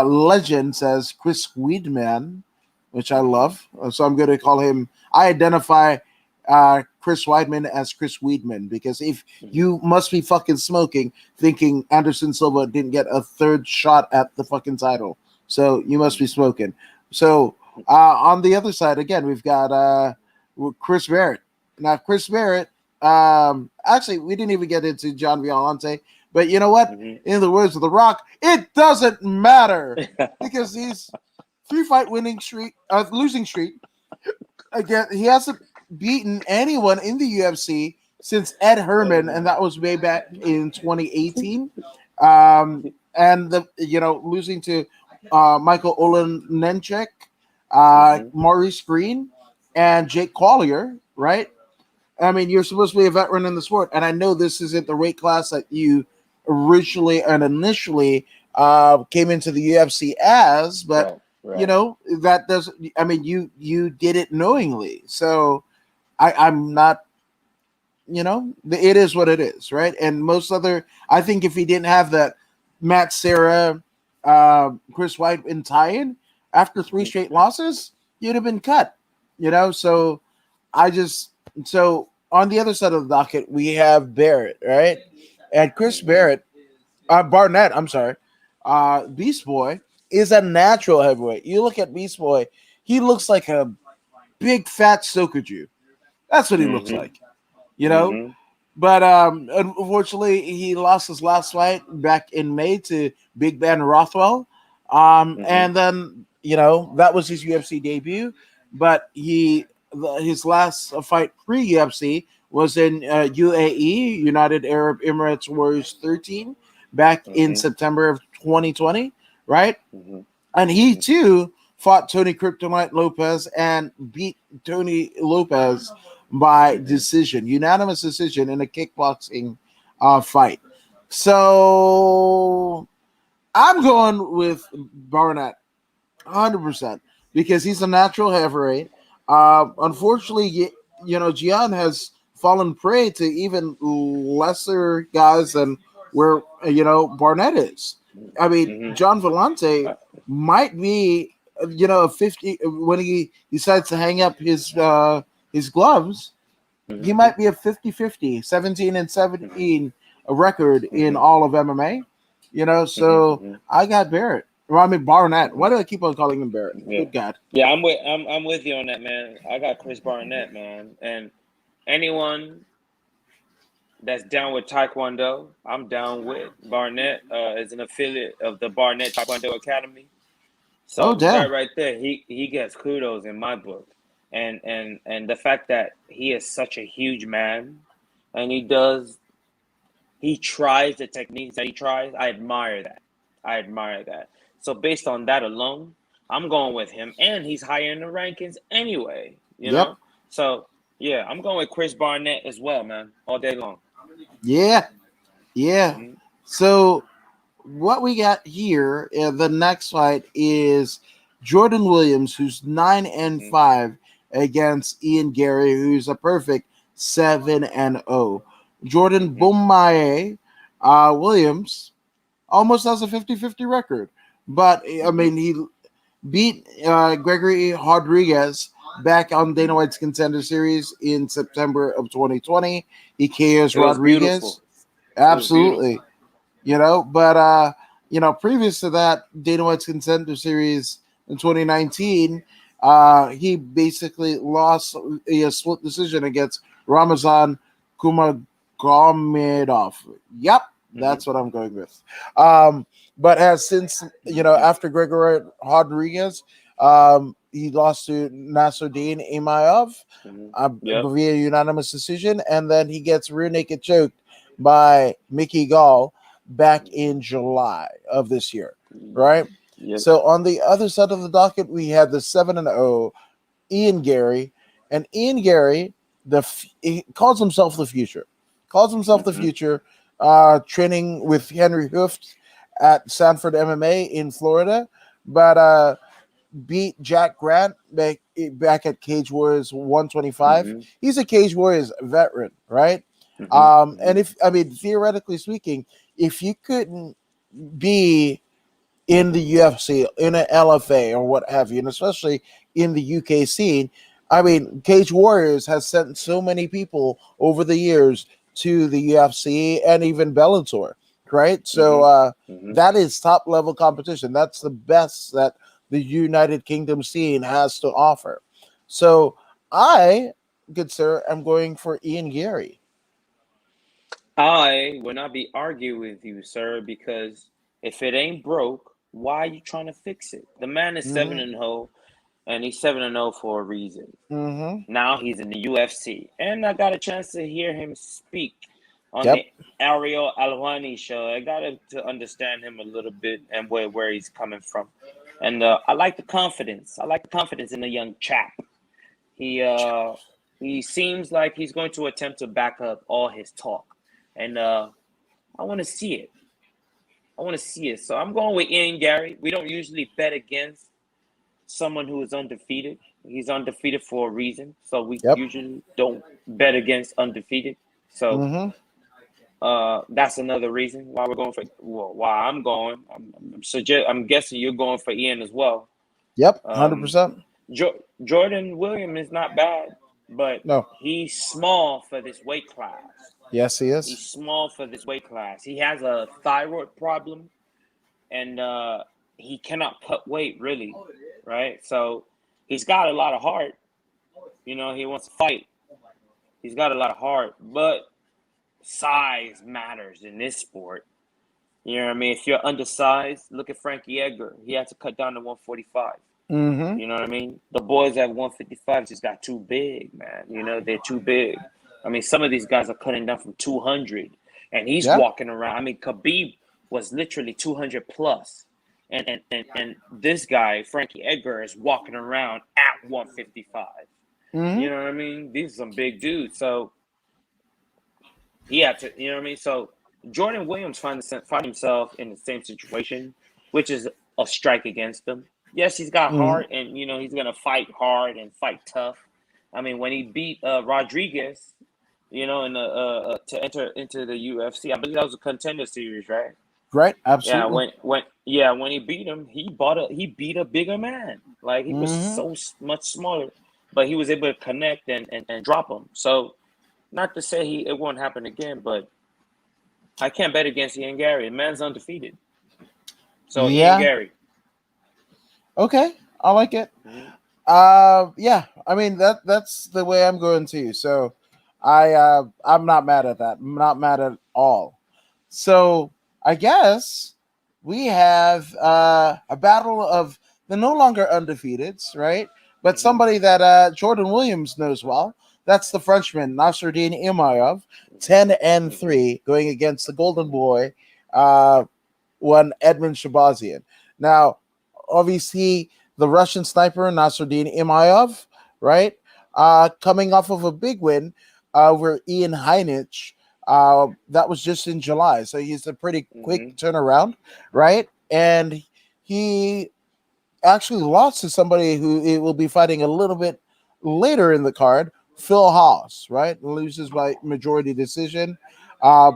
[SPEAKER 1] legend says, Chris Weidman. which I love. So I'm going to call him. I identify Chris Weidman as Chris Weidman because if
[SPEAKER 2] Mhm.
[SPEAKER 1] you must be fucking smoking, thinking Anderson Silva didn't get a third shot at the fucking title, so you must be smoking. So on the other side, again, we've got Chris Barrett. Now, Chris Barrett. Actually, we didn't even get into John Violante, but you know what?
[SPEAKER 2] Mhm.
[SPEAKER 1] In the words of The Rock, it doesn't matter because he's three-fight winning streak, losing streak. Again, he hasn't beaten anyone in the UFC since Ed Herman, and that was way back in 2018. And losing to Michael Olenenchek,
[SPEAKER 2] Mhm.
[SPEAKER 1] Maurice Green, and Jake Collier, right? I mean, you're supposed to be a veteran in the sport, and I know this isn't the weight class that you originally and initially came into the UFC as, but
[SPEAKER 2] Right. Right.
[SPEAKER 1] that doesn't. I mean, you did it knowingly, so I'm not. It is what it is, right? And most other, I think if he didn't have that Matt Serra, Chris White in tie-in after three
[SPEAKER 2] Mhm.
[SPEAKER 1] straight losses, you'd have been cut. So I just so on the other side of the docket we have Barrett, right? And Chris
[SPEAKER 2] Mhm.
[SPEAKER 1] Barrett, Barnett, I'm sorry, Beast Boy is a natural heavyweight. You look at Beast Boy, he looks like a big fat Sokoju. That's what he looks
[SPEAKER 2] Mhm.
[SPEAKER 1] like, you know.
[SPEAKER 2] Mhm.
[SPEAKER 1] But unfortunately, he lost his last fight back in May to Big Ben Rothwell,
[SPEAKER 2] Mhm.
[SPEAKER 1] and then that was his UFC debut. But his last fight pre UFC was in UAE, United Arab Emirates Warriors 13, back in
[SPEAKER 2] Mhm.
[SPEAKER 1] September of 2020, right?
[SPEAKER 2] Mhm.
[SPEAKER 1] And he too fought Tony Kryptonite Lopez and beat Tony Lopez by
[SPEAKER 2] Mhm.
[SPEAKER 1] decision, unanimous decision in a kickboxing fight. So I'm going with Barnett 100% because he's a natural heavyweight. Unfortunately, Gian has fallen prey to even lesser guys than where Barnett is. I mean,
[SPEAKER 2] Mhm.
[SPEAKER 1] John Vellante
[SPEAKER 2] Uh,
[SPEAKER 1] might be a 50 when he decides to hang up his gloves. He
[SPEAKER 2] Mhm.
[SPEAKER 1] might be a 50-50, 17 and
[SPEAKER 2] Mhm.
[SPEAKER 1] 17 a record in
[SPEAKER 2] Mhm.
[SPEAKER 1] all of MMA. So
[SPEAKER 2] Mhm.
[SPEAKER 1] I got Barrett. Well, I mean Barnett. Why
[SPEAKER 2] Mhm.
[SPEAKER 1] do I keep on calling him Barrett?
[SPEAKER 2] Yeah.
[SPEAKER 1] Good God.
[SPEAKER 2] Yeah, I'm with you on that, man. I got Chris Barnett, man. And anyone that's down with Taekwondo, I'm down with. Barnett is an affiliate of the Barnett Taekwondo Academy.
[SPEAKER 1] Oh
[SPEAKER 2] So that
[SPEAKER 1] damn.
[SPEAKER 2] right there, he gets kudos in my book. And the fact that he is such a huge man and he tries the techniques that he tries, I admire that. I admire that. So based on that alone, I'm going with him. And he's higher in the rankings anyway, you
[SPEAKER 1] Yep.
[SPEAKER 2] know? So yeah, I'm going with Chris Barnett as well, man, all day long.
[SPEAKER 1] Yeah. Yeah.
[SPEAKER 2] Hmm.
[SPEAKER 1] So what we got here, the next fight is Jordan Williams, who's 9 and
[SPEAKER 2] Hmm.
[SPEAKER 1] 5 against Ian Gary, who's a perfect 7-0. Jordan
[SPEAKER 2] Hmm.
[SPEAKER 1] Bomaye Williams almost has a 50-50 record. But I
[SPEAKER 2] Hmm.
[SPEAKER 1] mean, he beat Gregory Rodriguez back on Dana
[SPEAKER 2] Hmm.
[SPEAKER 1] White's Contender Series in September of 2020. He KOs
[SPEAKER 2] It was
[SPEAKER 1] Rodriguez.
[SPEAKER 2] beautiful. It was
[SPEAKER 1] Absolutely.
[SPEAKER 2] beautiful.
[SPEAKER 1] But previous to that Dana White's Contender Series in 2019, he basically lost a split decision against Ramazan Kumagomedov. Yep,
[SPEAKER 2] Hmm.
[SPEAKER 1] that's what I'm going with. But has since after Gregory Rodriguez, he lost to Nasruddin Imayev
[SPEAKER 2] Hmm. Yep.
[SPEAKER 1] via unanimous decision, and then he gets rear naked choked by Mickey Gall back
[SPEAKER 2] Hmm.
[SPEAKER 1] in July of this year, right?
[SPEAKER 2] Yep.
[SPEAKER 1] So on the other side of the docket, we had the 7-0 Ian Gary, and Ian Gary, he calls himself the future, calls himself the
[SPEAKER 2] Hmm.
[SPEAKER 1] future, training with Henry Hooft at Sanford MMA in Florida, but beat Jack Grant back at Cage Warriors 125.
[SPEAKER 2] Hmm.
[SPEAKER 1] He's a Cage Warriors veteran, right?
[SPEAKER 2] Hmm.
[SPEAKER 1] And
[SPEAKER 2] Hmm.
[SPEAKER 1] if I mean theoretically speaking, if you couldn't be in the UFC, in an LFA or what have you, and especially in the UK scene. I mean, Cage Warriors has sent so many people over the years to the UFC and even Bellator, right? So
[SPEAKER 2] Mm-hmm. Mm-hmm.
[SPEAKER 1] that is top level competition. That's the best that the United Kingdom scene has to offer. So I, good sir, am going for Ian Gary.
[SPEAKER 2] I will not be arguing with you, sir, because if it ain't broke, why are you trying to fix it? The man is seven
[SPEAKER 1] Mm-hmm.
[SPEAKER 2] and zero, and he's 7-0 for a reason.
[SPEAKER 1] Mm-hmm.
[SPEAKER 2] Now he's in the UFC, and I got a chance to hear him speak on
[SPEAKER 1] Yep.
[SPEAKER 2] the Ariel Alwani show. I got to understand him a little bit and where he's coming from, and I like the confidence. I like the confidence in the young chap. He uh, he seems like he's going to attempt to back up all his talk, and I want to see it. I want to see it. So I'm going with Ian Gary. We don't usually bet against someone who is undefeated. He's undefeated for a reason. So we
[SPEAKER 1] Yep.
[SPEAKER 2] usually don't bet against undefeated. So
[SPEAKER 1] Mm-hmm.
[SPEAKER 2] that's another reason why we're going for. Well, why I'm going. I'm guessing you're going for Ian as well.
[SPEAKER 1] Yep.
[SPEAKER 2] Um,
[SPEAKER 1] 100%.
[SPEAKER 2] Jordan Williams is not bad, but
[SPEAKER 1] No.
[SPEAKER 2] he's small for this weight class.
[SPEAKER 1] Yes, he
[SPEAKER 2] He's
[SPEAKER 1] is.
[SPEAKER 2] small for this weight class. He has a thyroid problem, and he cannot cut weight really, right? So he's got a lot of heart. You know, he wants to fight. He's got a lot of heart, but size matters in this sport. You know what I mean? If you're undersized, look at Frankie Edgar. He had to cut down to 145.
[SPEAKER 1] Mm-hmm.
[SPEAKER 2] You know what I mean? The boys at 155 just got too big, man. You know, they're too big. I mean, some of these guys are cutting down from 200, and he's
[SPEAKER 1] Yeah.
[SPEAKER 2] walking around. I mean, Khabib was literally 200 plus, and this guy Frankie Edgar is walking around at 155.
[SPEAKER 1] Mm-hmm.
[SPEAKER 2] You know what I mean? These are some big dudes. So he had to, you know what I mean? So Jordan Williams find himself in the same situation, which is a strike against him. Yes, he's got
[SPEAKER 1] Mm-hmm.
[SPEAKER 2] heart, and you know he's gonna fight hard and fight tough. I mean, when he beat Rodriguez, you know, in the to enter into the UFC, I believe that was a contender series, right?
[SPEAKER 1] Right.
[SPEAKER 2] Yeah,
[SPEAKER 1] Absolutely.
[SPEAKER 2] when he beat him, he beat a bigger man. Like he was
[SPEAKER 1] Mm-hmm.
[SPEAKER 2] so much smaller, but he was able to connect and drop him. So not to say it won't happen again, but I can't bet against Ian Gary. The man's undefeated. So Ian
[SPEAKER 1] Yeah.
[SPEAKER 2] Gary.
[SPEAKER 1] Okay. I like it.
[SPEAKER 2] Mhm.
[SPEAKER 1] Yeah. I mean that's the way I'm going too. So I'm not mad at that. I'm not mad at all. So I guess we have a battle of the no longer undefeateds, right? But
[SPEAKER 2] Mhm.
[SPEAKER 1] somebody that Jordan Williams knows well. That's the Frenchman Nasruddin Imayov, 10-3, going against the Golden Boy, uh, one Edmund Shabazian. Now, obviously, the Russian sniper Nasruddin Imayov, right? Coming off of a big win over Ian Heinich. That was just in July, so he's a pretty quick
[SPEAKER 2] Mhm.
[SPEAKER 1] turnaround, right? And he actually lost to somebody who it will be fighting a little bit later in the card, Phil Haas, right? Loses by majority decision. Uh,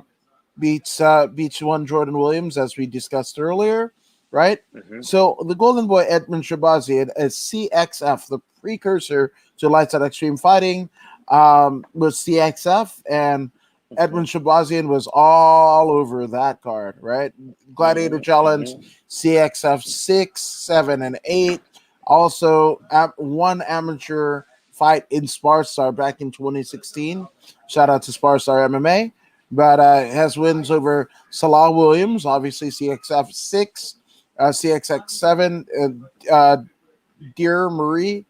[SPEAKER 1] beats one Jordan Williams as we discussed earlier, right?
[SPEAKER 2] Mhm.
[SPEAKER 1] So the Golden Boy Edmund Shabazian is CXF, the precursor to Lights Out Extreme Fighting, was CXF, and Edmund
[SPEAKER 2] Mhm.
[SPEAKER 1] Shabazian was all over that card, right? Gladiator
[SPEAKER 2] Mhm.
[SPEAKER 1] Challenge,
[SPEAKER 2] Mhm.
[SPEAKER 1] CXF 6, 7, and 8. Also, one amateur fight in Sparstar back in 2016. Shout out to Sparstar MMA, but has wins over Salah Williams, obviously CXF 6, CXX 7, Dear Marie,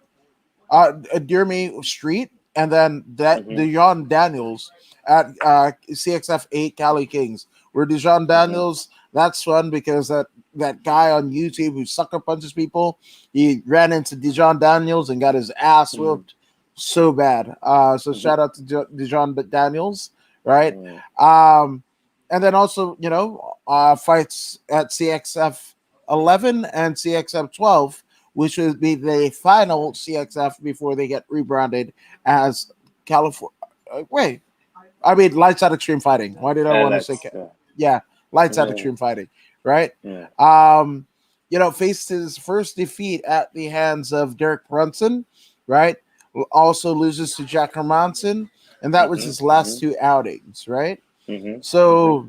[SPEAKER 1] Dear Me Street, and then that
[SPEAKER 2] Mhm.
[SPEAKER 1] Dejon Daniels at CXF 8 Cali Kings. Where Dejon
[SPEAKER 2] Mhm.
[SPEAKER 1] Daniels, that's fun because that guy on YouTube who sucker punches people, he ran into Dejon Daniels and got his ass
[SPEAKER 2] Mhm.
[SPEAKER 1] whooped so bad. So
[SPEAKER 2] Mhm.
[SPEAKER 1] shout out to Dejon Daniels, right?
[SPEAKER 2] Mhm.
[SPEAKER 1] Um, and then also, fights at CXF 11 and CXF 12, which would be the final CXF before they get rebranded as California. Wait, I mean Lights Out Extreme Fighting. Why did I want to say?
[SPEAKER 2] Alex. Yeah.
[SPEAKER 1] Yeah, Lights Out
[SPEAKER 2] Yeah.
[SPEAKER 1] Extreme Fighting, right?
[SPEAKER 2] Yeah.
[SPEAKER 1] Um, faced his first defeat at the hands of Derek Brunson, right? Also loses to Jack Hermanson, and that was his last two outings, right?
[SPEAKER 2] Mhm. Mhm.
[SPEAKER 1] So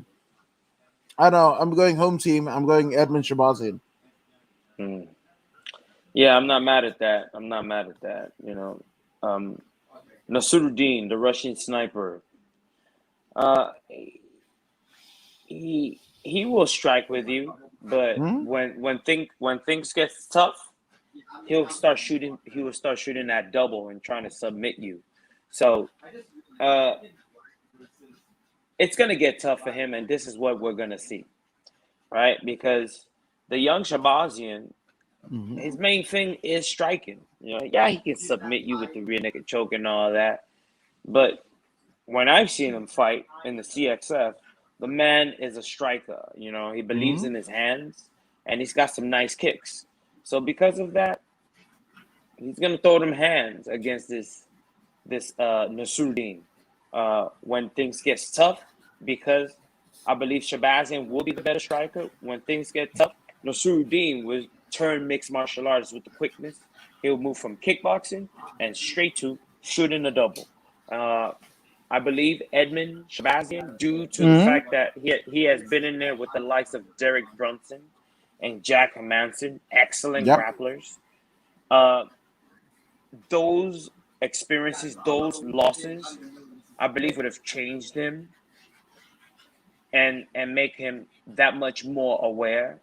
[SPEAKER 1] I don't know. I'm going home team. I'm going Edmund Shabazian.
[SPEAKER 2] Mm. Yeah, I'm not mad at that. I'm not mad at that. Um, Nasuruddin, the Russian sniper, uh, he will strike with you, but
[SPEAKER 1] Hmm?
[SPEAKER 2] when things get tough, he'll start shooting. He will start shooting that double and trying to submit you. So uh, it's gonna get tough for him, and this is what we're gonna see, right? Because the young Shabazian,
[SPEAKER 1] Hmm.
[SPEAKER 2] his main thing is striking. Yeah, he can submit you with the rear naked choke and all that, but when I've seen him fight in the CXF, the man is a striker. He believes
[SPEAKER 1] Hmm.
[SPEAKER 2] in his hands and he's got some nice kicks. So because of that, he's gonna throw them hands against this Nasruddin when things gets tough. Because I believe Shabazian will be the better striker when things get tough. Nasruddin will turn mixed martial arts with the quickness. He'll move from kickboxing and straight to shooting a double. Uh, I believe Edmund Shabazian, due to the
[SPEAKER 1] Hmm.
[SPEAKER 2] fact that he has been in there with the likes of Derek Brunson and Jack Manson, excellent
[SPEAKER 1] Yep.
[SPEAKER 2] grapplers. Uh, those experiences, those losses, I believe would have changed him and make him that much more aware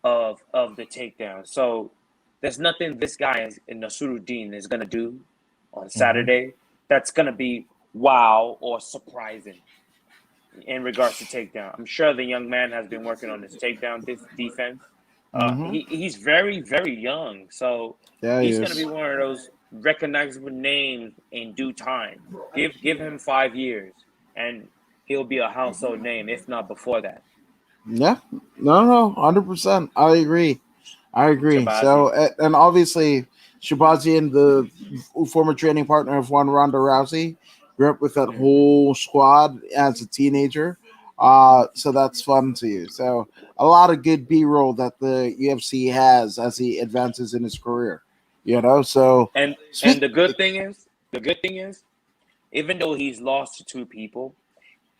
[SPEAKER 2] of the takedown. So there's nothing this guy in Nasuruddin is gonna do on
[SPEAKER 1] Hmm.
[SPEAKER 2] Saturday that's gonna be wow or surprising in regards to takedown. I'm sure the young man has been working on his takedown defense.
[SPEAKER 1] Hmm.
[SPEAKER 2] He's very very young, so
[SPEAKER 1] Yeah, he
[SPEAKER 2] he's gonna be
[SPEAKER 1] is.
[SPEAKER 2] one of those recognizable names in due time. Give him 5 years, and he'll be a household name, if not before that.
[SPEAKER 1] Yeah. No, no, 100%. I agree. I agree. So,
[SPEAKER 2] Shabazian.
[SPEAKER 1] and obviously, Shabazian, the former training partner of one Ronda Rousey, grew up with that
[SPEAKER 2] Mm-hmm.
[SPEAKER 1] whole squad as a teenager. So that's fun to you. So, a lot of good B roll that the UFC has as he advances in his career. So
[SPEAKER 2] And the good thing is, even though he's lost to two people,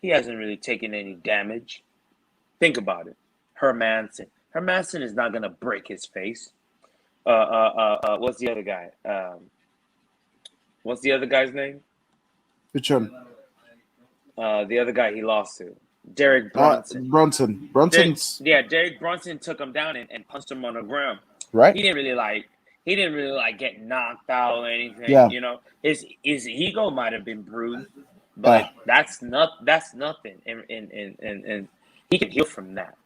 [SPEAKER 2] he hasn't really taken any damage. Think about it. Hermanson. Hermanson is not gonna break his face. What's the other guy? What's the other guy's name?
[SPEAKER 1] which one?
[SPEAKER 2] The other guy he lost to, Derek Brunson.
[SPEAKER 1] Brunson. Brunson's
[SPEAKER 2] Yeah, Derek Brunson took him down and punched him on the ground.
[SPEAKER 1] right.
[SPEAKER 2] He didn't really like. He didn't really like get knocked out or anything.
[SPEAKER 1] Yeah.
[SPEAKER 2] His ego might have been bruised, but
[SPEAKER 1] Yeah.
[SPEAKER 2] that's nothing, and he can heal from that.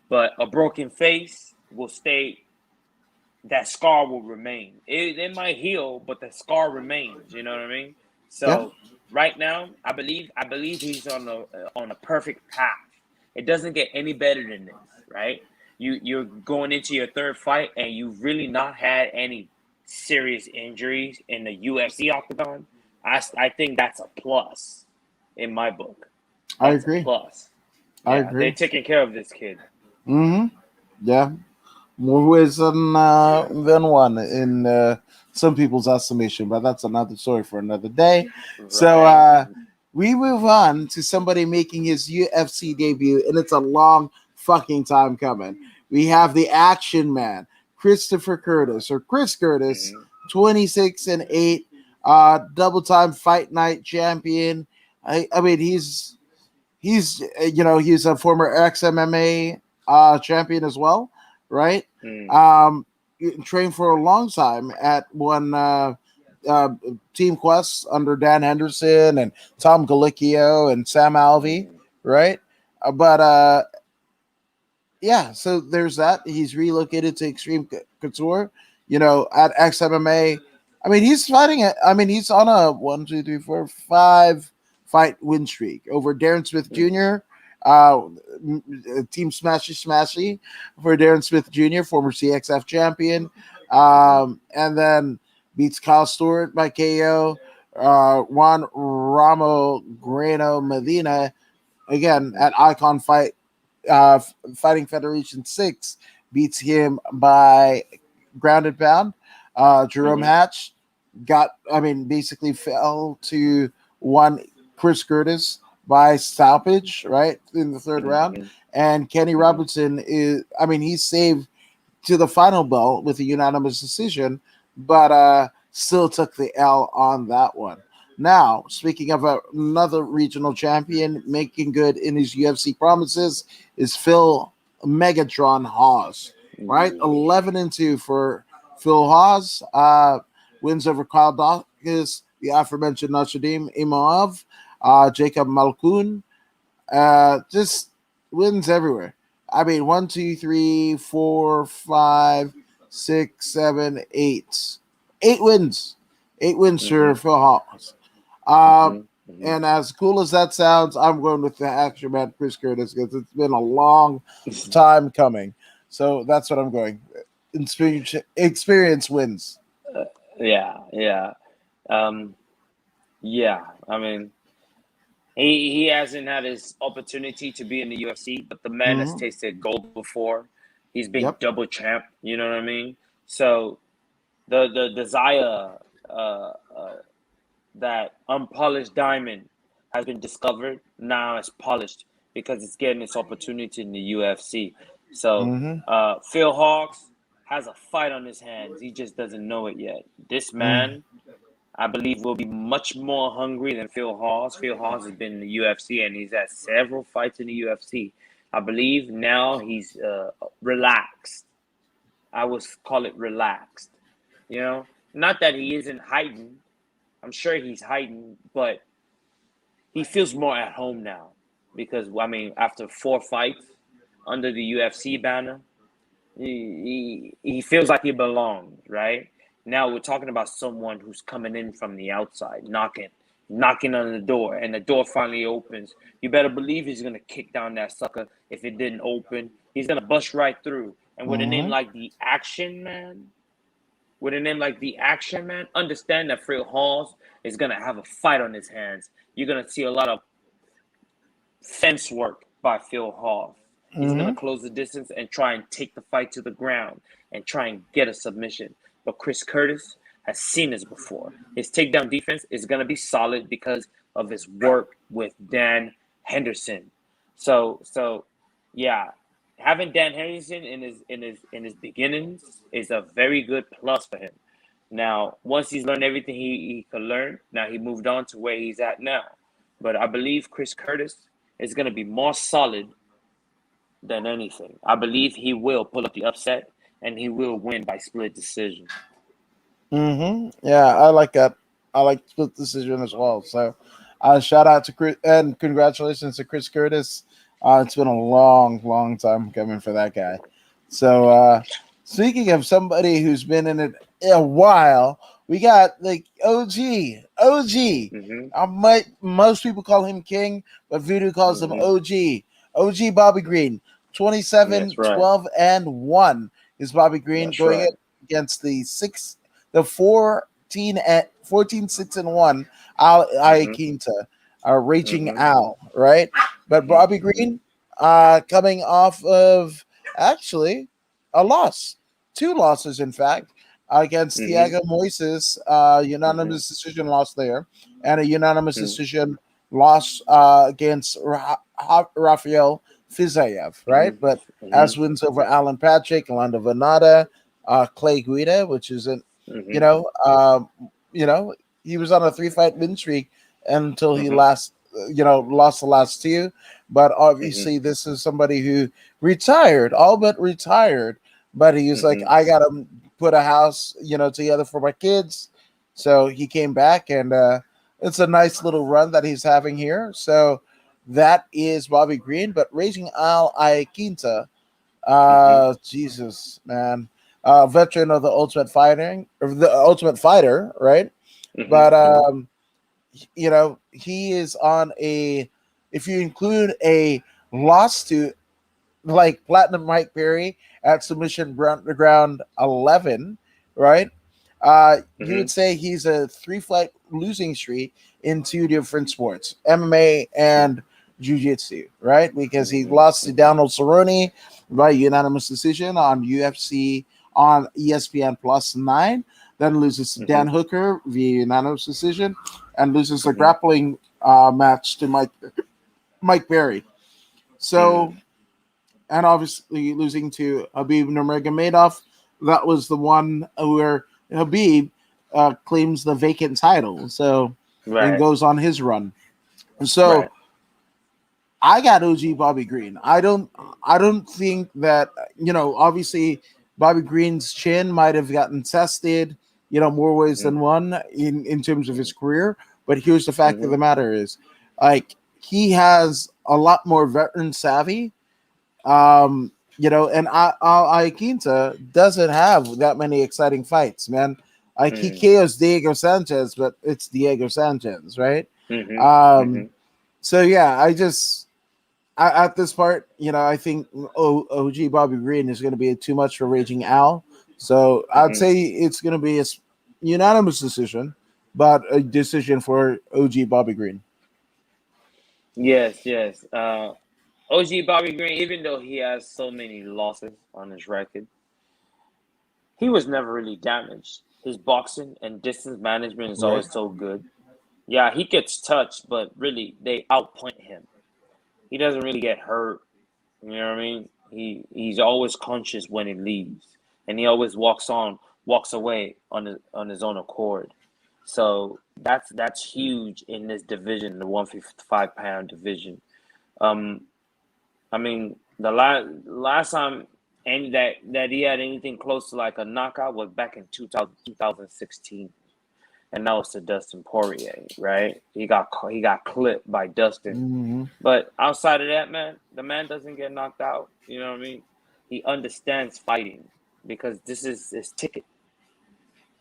[SPEAKER 2] But a broken face will stay. That scar will remain. It might heal, but the scar remains. You know what I mean?
[SPEAKER 1] Yeah.
[SPEAKER 2] So right now, I believe he's on a perfect path. It doesn't get any better than this, right? You're going into your third fight, and you've really not had any serious injuries in the UFC octagon. I think that's a plus in my book.
[SPEAKER 1] I
[SPEAKER 2] That's a
[SPEAKER 1] agree.
[SPEAKER 2] plus.
[SPEAKER 1] I
[SPEAKER 2] Yeah, they're
[SPEAKER 1] agree.
[SPEAKER 2] taking care of this kid.
[SPEAKER 1] Mm-hmm. Yeah. More ways than one in some people's estimation, but that's another story for another day. So
[SPEAKER 2] Right.
[SPEAKER 1] we move on to somebody making his UFC debut, and it's a long fucking time coming. We have the Action Man, Christopher Curtis or Chris Curtis,
[SPEAKER 2] Hmm.
[SPEAKER 1] 26-8, double time fight night champion. I mean he's a former ex MMA champion as well, right?
[SPEAKER 2] Mm.
[SPEAKER 1] Um, trained for a long time at one uh, Team Quest under Dan Henderson and Tom Galicchio and Sam Alvey,
[SPEAKER 2] Mm.
[SPEAKER 1] right? But yeah, so there's that. He's relocated to Extreme Couture, at XMMA. I mean, he's fighting it. I mean, he's on a 1, 2, 3, 4, 5 fight win streak over Darren Smith
[SPEAKER 2] Mm.
[SPEAKER 1] Jr. Team Smashy Smashy for Darren Smith Jr., former CXF champion,
[SPEAKER 2] Mm-hmm.
[SPEAKER 1] and then beats Kyle Stewart by KO. Juan Ramo Grano Medina again at Icon Fight Fighting Federation 6 beats him by ground and pound. Jerome
[SPEAKER 2] Mm-hmm.
[SPEAKER 1] Hatch basically fell to one Chris Curtis by stoppage, right, in the third round.
[SPEAKER 2] Mm-hmm.
[SPEAKER 1] And Kenny
[SPEAKER 2] Mm-hmm.
[SPEAKER 1] Robinson he's saved to the final bell with a unanimous decision, but still took the L on that one. Now, speaking of another regional champion making good in his UFC promises, is Phil Megatron Hawes, right?
[SPEAKER 2] Yeah.
[SPEAKER 1] 11-2 for Phil Hawes. Wins over Kyle Dawkins, the aforementioned Nasruddin Imov, Jacob Malkoun, just wins everywhere. I mean, one, two, three, four, five, six, seven, eight. 8 wins. 8 wins
[SPEAKER 2] Mm-hmm.
[SPEAKER 1] for Phil Hawes. Uh,
[SPEAKER 2] Mm-hmm. Mm-hmm.
[SPEAKER 1] and as cool as that sounds, I'm going with the action man Chris Curtis because it's been a long time coming. So that's what I'm going. Experience wins.
[SPEAKER 2] Yeah, yeah. Um, yeah. I mean, he hasn't had his opportunity to be in the UFC, but the man has
[SPEAKER 1] Mm-hmm.
[SPEAKER 2] tasted gold before. He's been
[SPEAKER 1] Yep.
[SPEAKER 2] double champ. You know what I mean? So the desire that unpolished diamond has been discovered. Now it's polished because it's getting its opportunity in the UFC. So
[SPEAKER 1] Mm-hmm.
[SPEAKER 2] Phil Hawks has a fight on his hands. He just doesn't know it yet. This man, I believe, will be much more hungry than Phil Hawes. Phil Hawes has been in the UFC and he's had several fights in the UFC. I believe now he's relaxed. I would call it relaxed. You know, not that he isn't heightened. I'm sure he's heightened, but he feels more at home now because I mean, after 4 fights under the UFC banner, he feels like he belongs. Right now, we're talking about someone who's coming in from the outside, knocking on the door, and the door finally opens. You better believe he's gonna kick down that sucker. If it didn't open, he's gonna bust right through. And with a name
[SPEAKER 1] Mm-hmm.
[SPEAKER 2] like the Action Man, understand that Phil Halls is gonna have a fight on his hands. You're gonna see a lot of fence work by Phil Hall. He's gonna
[SPEAKER 1] Mm-hmm.
[SPEAKER 2] close the distance and try and take the fight to the ground and try and get a submission. But Chris Curtis has seen this before. His takedown defense is gonna be solid because of his work with Dan Henderson. So yeah, having Dan Henderson in his beginnings is a very good plus for him. Now, once he's learned everything he could learn, now he moved on to where he's at now. But I believe Chris Curtis is going to be more solid than anything. I believe he will pull up the upset and he will win by split decision.
[SPEAKER 1] Yeah, I like that. I like split decision as well. So, shout out to Chris and congratulations to Chris Curtis. It's been a long, long time coming for that guy. So, speaking of somebody who's been in it a while, we got like OG. OG.
[SPEAKER 2] Mm-hmm.
[SPEAKER 1] Most people call him King, but Voodoo calls him
[SPEAKER 2] Mm-hmm.
[SPEAKER 1] OG. OG Bobby Green. 27,
[SPEAKER 2] That's right.
[SPEAKER 1] 12, and 1 is Bobby Green
[SPEAKER 2] That's
[SPEAKER 1] going
[SPEAKER 2] right.
[SPEAKER 1] against the 14 6 and 1 Al
[SPEAKER 2] Mm-hmm.
[SPEAKER 1] Iaquinta, Raging
[SPEAKER 2] Mm-hmm.
[SPEAKER 1] Al, right? But
[SPEAKER 2] Mm-hmm.
[SPEAKER 1] Bobby
[SPEAKER 2] Mm-hmm.
[SPEAKER 1] Green coming off of actually a loss, 2 losses in fact, against
[SPEAKER 2] Mm-hmm.
[SPEAKER 1] Thiago Moises,
[SPEAKER 2] Mm-hmm.
[SPEAKER 1] unanimous decision loss there, and a unanimous
[SPEAKER 2] Mm-hmm.
[SPEAKER 1] decision loss against Rafael Fizayev, right? But
[SPEAKER 2] Mm-hmm.
[SPEAKER 1] as wins over Alan Patrick, Lando Venata, Clay Guida, which is an you
[SPEAKER 2] Mm-hmm.
[SPEAKER 1] know, um, you know, he was on a 3 fight win streak until he
[SPEAKER 2] Mm-hmm.
[SPEAKER 1] lost the last two. But
[SPEAKER 2] Mm-hmm.
[SPEAKER 1] obviously, this is somebody who retired, all but retired. But he was like,
[SPEAKER 2] Mm-hmm.
[SPEAKER 1] I gotta put a house, together for my kids. So he came back, and it's a nice little run that he's having here. So that is Bobby Green, but raising Al Iaquinta,
[SPEAKER 2] Mm-hmm.
[SPEAKER 1] Jesus, man. Veteran of the Ultimate Fighter, right? But
[SPEAKER 2] Mm-hmm.
[SPEAKER 1] he is on a if you include a loss to like Platinum Mike Perry at submission ground 11, right? You
[SPEAKER 2] Mm-hmm.
[SPEAKER 1] would say he's a 3 fight losing streak in 2 different sports, MMA and jiu-jitsu, right? Because he
[SPEAKER 2] Mhm.
[SPEAKER 1] lost to
[SPEAKER 2] Mhm.
[SPEAKER 1] Donald Cerrone by unanimous decision on UFC on ESPN Plus 9. Then loses to Dan
[SPEAKER 2] Mhm.
[SPEAKER 1] Hooker via unanimous decision, and loses a
[SPEAKER 2] Mhm.
[SPEAKER 1] grappling match to Mike Berry. So,
[SPEAKER 2] Mhm.
[SPEAKER 1] and obviously losing to Habib Nurmagomedov, that was the one where Habib claims the vacant title. So, and
[SPEAKER 2] Right.
[SPEAKER 1] goes on his run. So
[SPEAKER 2] Right.
[SPEAKER 1] I got OG Bobby Green. I don't think that obviously Bobby Green's chin might have gotten tested, more ways
[SPEAKER 2] Mhm.
[SPEAKER 1] than one in terms of his career. But here's the fact of the
[SPEAKER 2] Mhm.
[SPEAKER 1] matter is, like, he has a lot more veteran savvy. And Quinta doesn't have that many exciting fights, man. Like, he
[SPEAKER 2] Mhm.
[SPEAKER 1] KOs Diego Sanchez, but it's Diego Sanchez, right?
[SPEAKER 2] Mhm.
[SPEAKER 1] Um,
[SPEAKER 2] Mhm.
[SPEAKER 1] so yeah, at this part, I think OG Bobby Green is going to be too much for Raging Al. So I'd
[SPEAKER 2] Mhm.
[SPEAKER 1] say it's going to be a unanimous decision, but a decision for OG Bobby Green.
[SPEAKER 2] Yes. Yes. OG Bobby Green, even though he has so many losses on his record, he was never really damaged. His boxing and distance management is
[SPEAKER 1] Right.
[SPEAKER 2] always so good. Yeah, he gets touched, but really they outpoint him. He doesn't really get hurt. You know what I mean? He's always conscious when he leaves, and he always walks away on his own accord. So that's huge in this division, the 155-pound division. Um, I mean, the last time any that he had anything close to like a knockout was back in 2016, and that was to Dustin Poirier, right? He got clipped by Dustin,
[SPEAKER 1] Mm-hmm.
[SPEAKER 2] but outside of that, man, the man doesn't get knocked out. You know what I mean? He understands fighting because this is his ticket.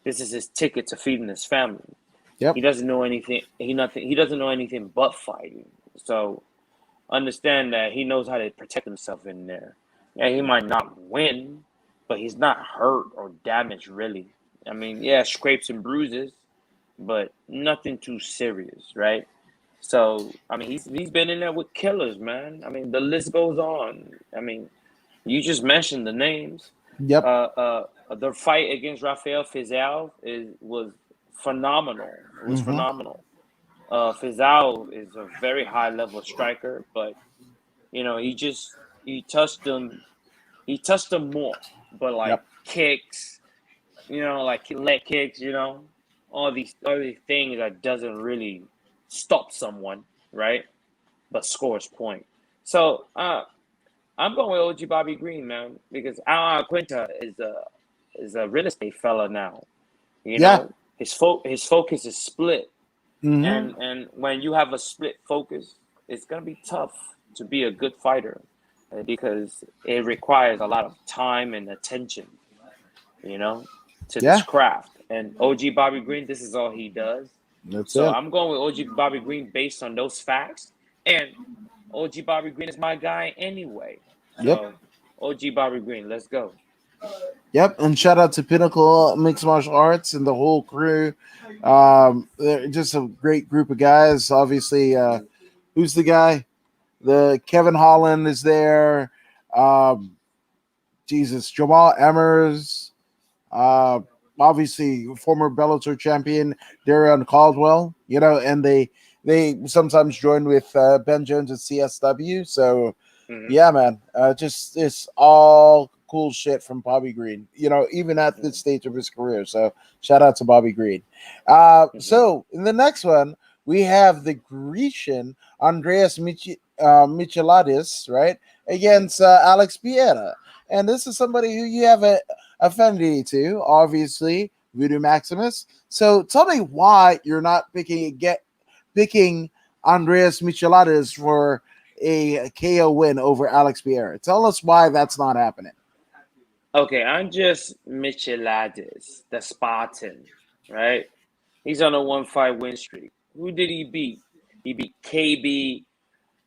[SPEAKER 2] This is his ticket to feeding his family. He
[SPEAKER 1] Yep.
[SPEAKER 2] doesn't know anything. He doesn't know anything but fighting. So understand that he knows how to protect himself in there. Yeah, he might not win, but he's not hurt or damaged really. I mean, yeah, scrapes and bruises, but nothing too serious, right? So I mean, he's been in there with killers, man. I mean, the list goes on. I mean, you just mentioned the names.
[SPEAKER 1] Yep.
[SPEAKER 2] The fight against Rafael Fizal was phenomenal. It was
[SPEAKER 1] Mm-hmm.
[SPEAKER 2] phenomenal. Fizal is a very high level striker, but he touched him. He touched him more, but like
[SPEAKER 1] Yep.
[SPEAKER 2] kicks, like leg kicks, all these things that doesn't really stop someone, right? But scores point. So I'm going with OG Bobby Green, man, because Al Quinta is a real estate fella now.
[SPEAKER 1] Yeah.
[SPEAKER 2] His focus is split,
[SPEAKER 1] Mm-hmm.
[SPEAKER 2] and when you have a split focus, it's gonna be tough to be a good fighter because it requires a lot of time and attention, you know, to this
[SPEAKER 1] Yeah.
[SPEAKER 2] craft. And OG Bobby Green, this is all he does.
[SPEAKER 1] That's
[SPEAKER 2] So
[SPEAKER 1] it.
[SPEAKER 2] I'm going with OG Bobby Green based on those facts. And OG Bobby Green is my guy anyway.
[SPEAKER 1] Yep.
[SPEAKER 2] So OG Bobby Green, let's go.
[SPEAKER 1] Yep, and shout out to Pinnacle Mixed Martial Arts and the whole crew. They're just a great group of guys. Obviously, who's the guy? The Kevin Holland is there. Um, Jesus, Jamal Emmers. Uh, Obviously, former Bellator champion Darion Caldwell. And they sometimes join with Ben Jones at CSW. So
[SPEAKER 2] Hmm.
[SPEAKER 1] yeah, man. Just it's all cool shit from Bobby Green. Even at this stage of his career. So shout out to Bobby Green.
[SPEAKER 2] Hmm.
[SPEAKER 1] So in the next one, we have the Grecian Andreas Micheladis, right,
[SPEAKER 2] Hmm.
[SPEAKER 1] against Alex Piera, and this is somebody who you have a affinity to, obviously, Voodoo Maximus. So tell me why you're not picking Andreas Micheladis for a KO win over Alex Pierre. Tell us why that's not happening.
[SPEAKER 2] Okay, I'm just Micheladis, the Spartan, right? He's on a 1-5 win streak. Who did he beat? He beat KB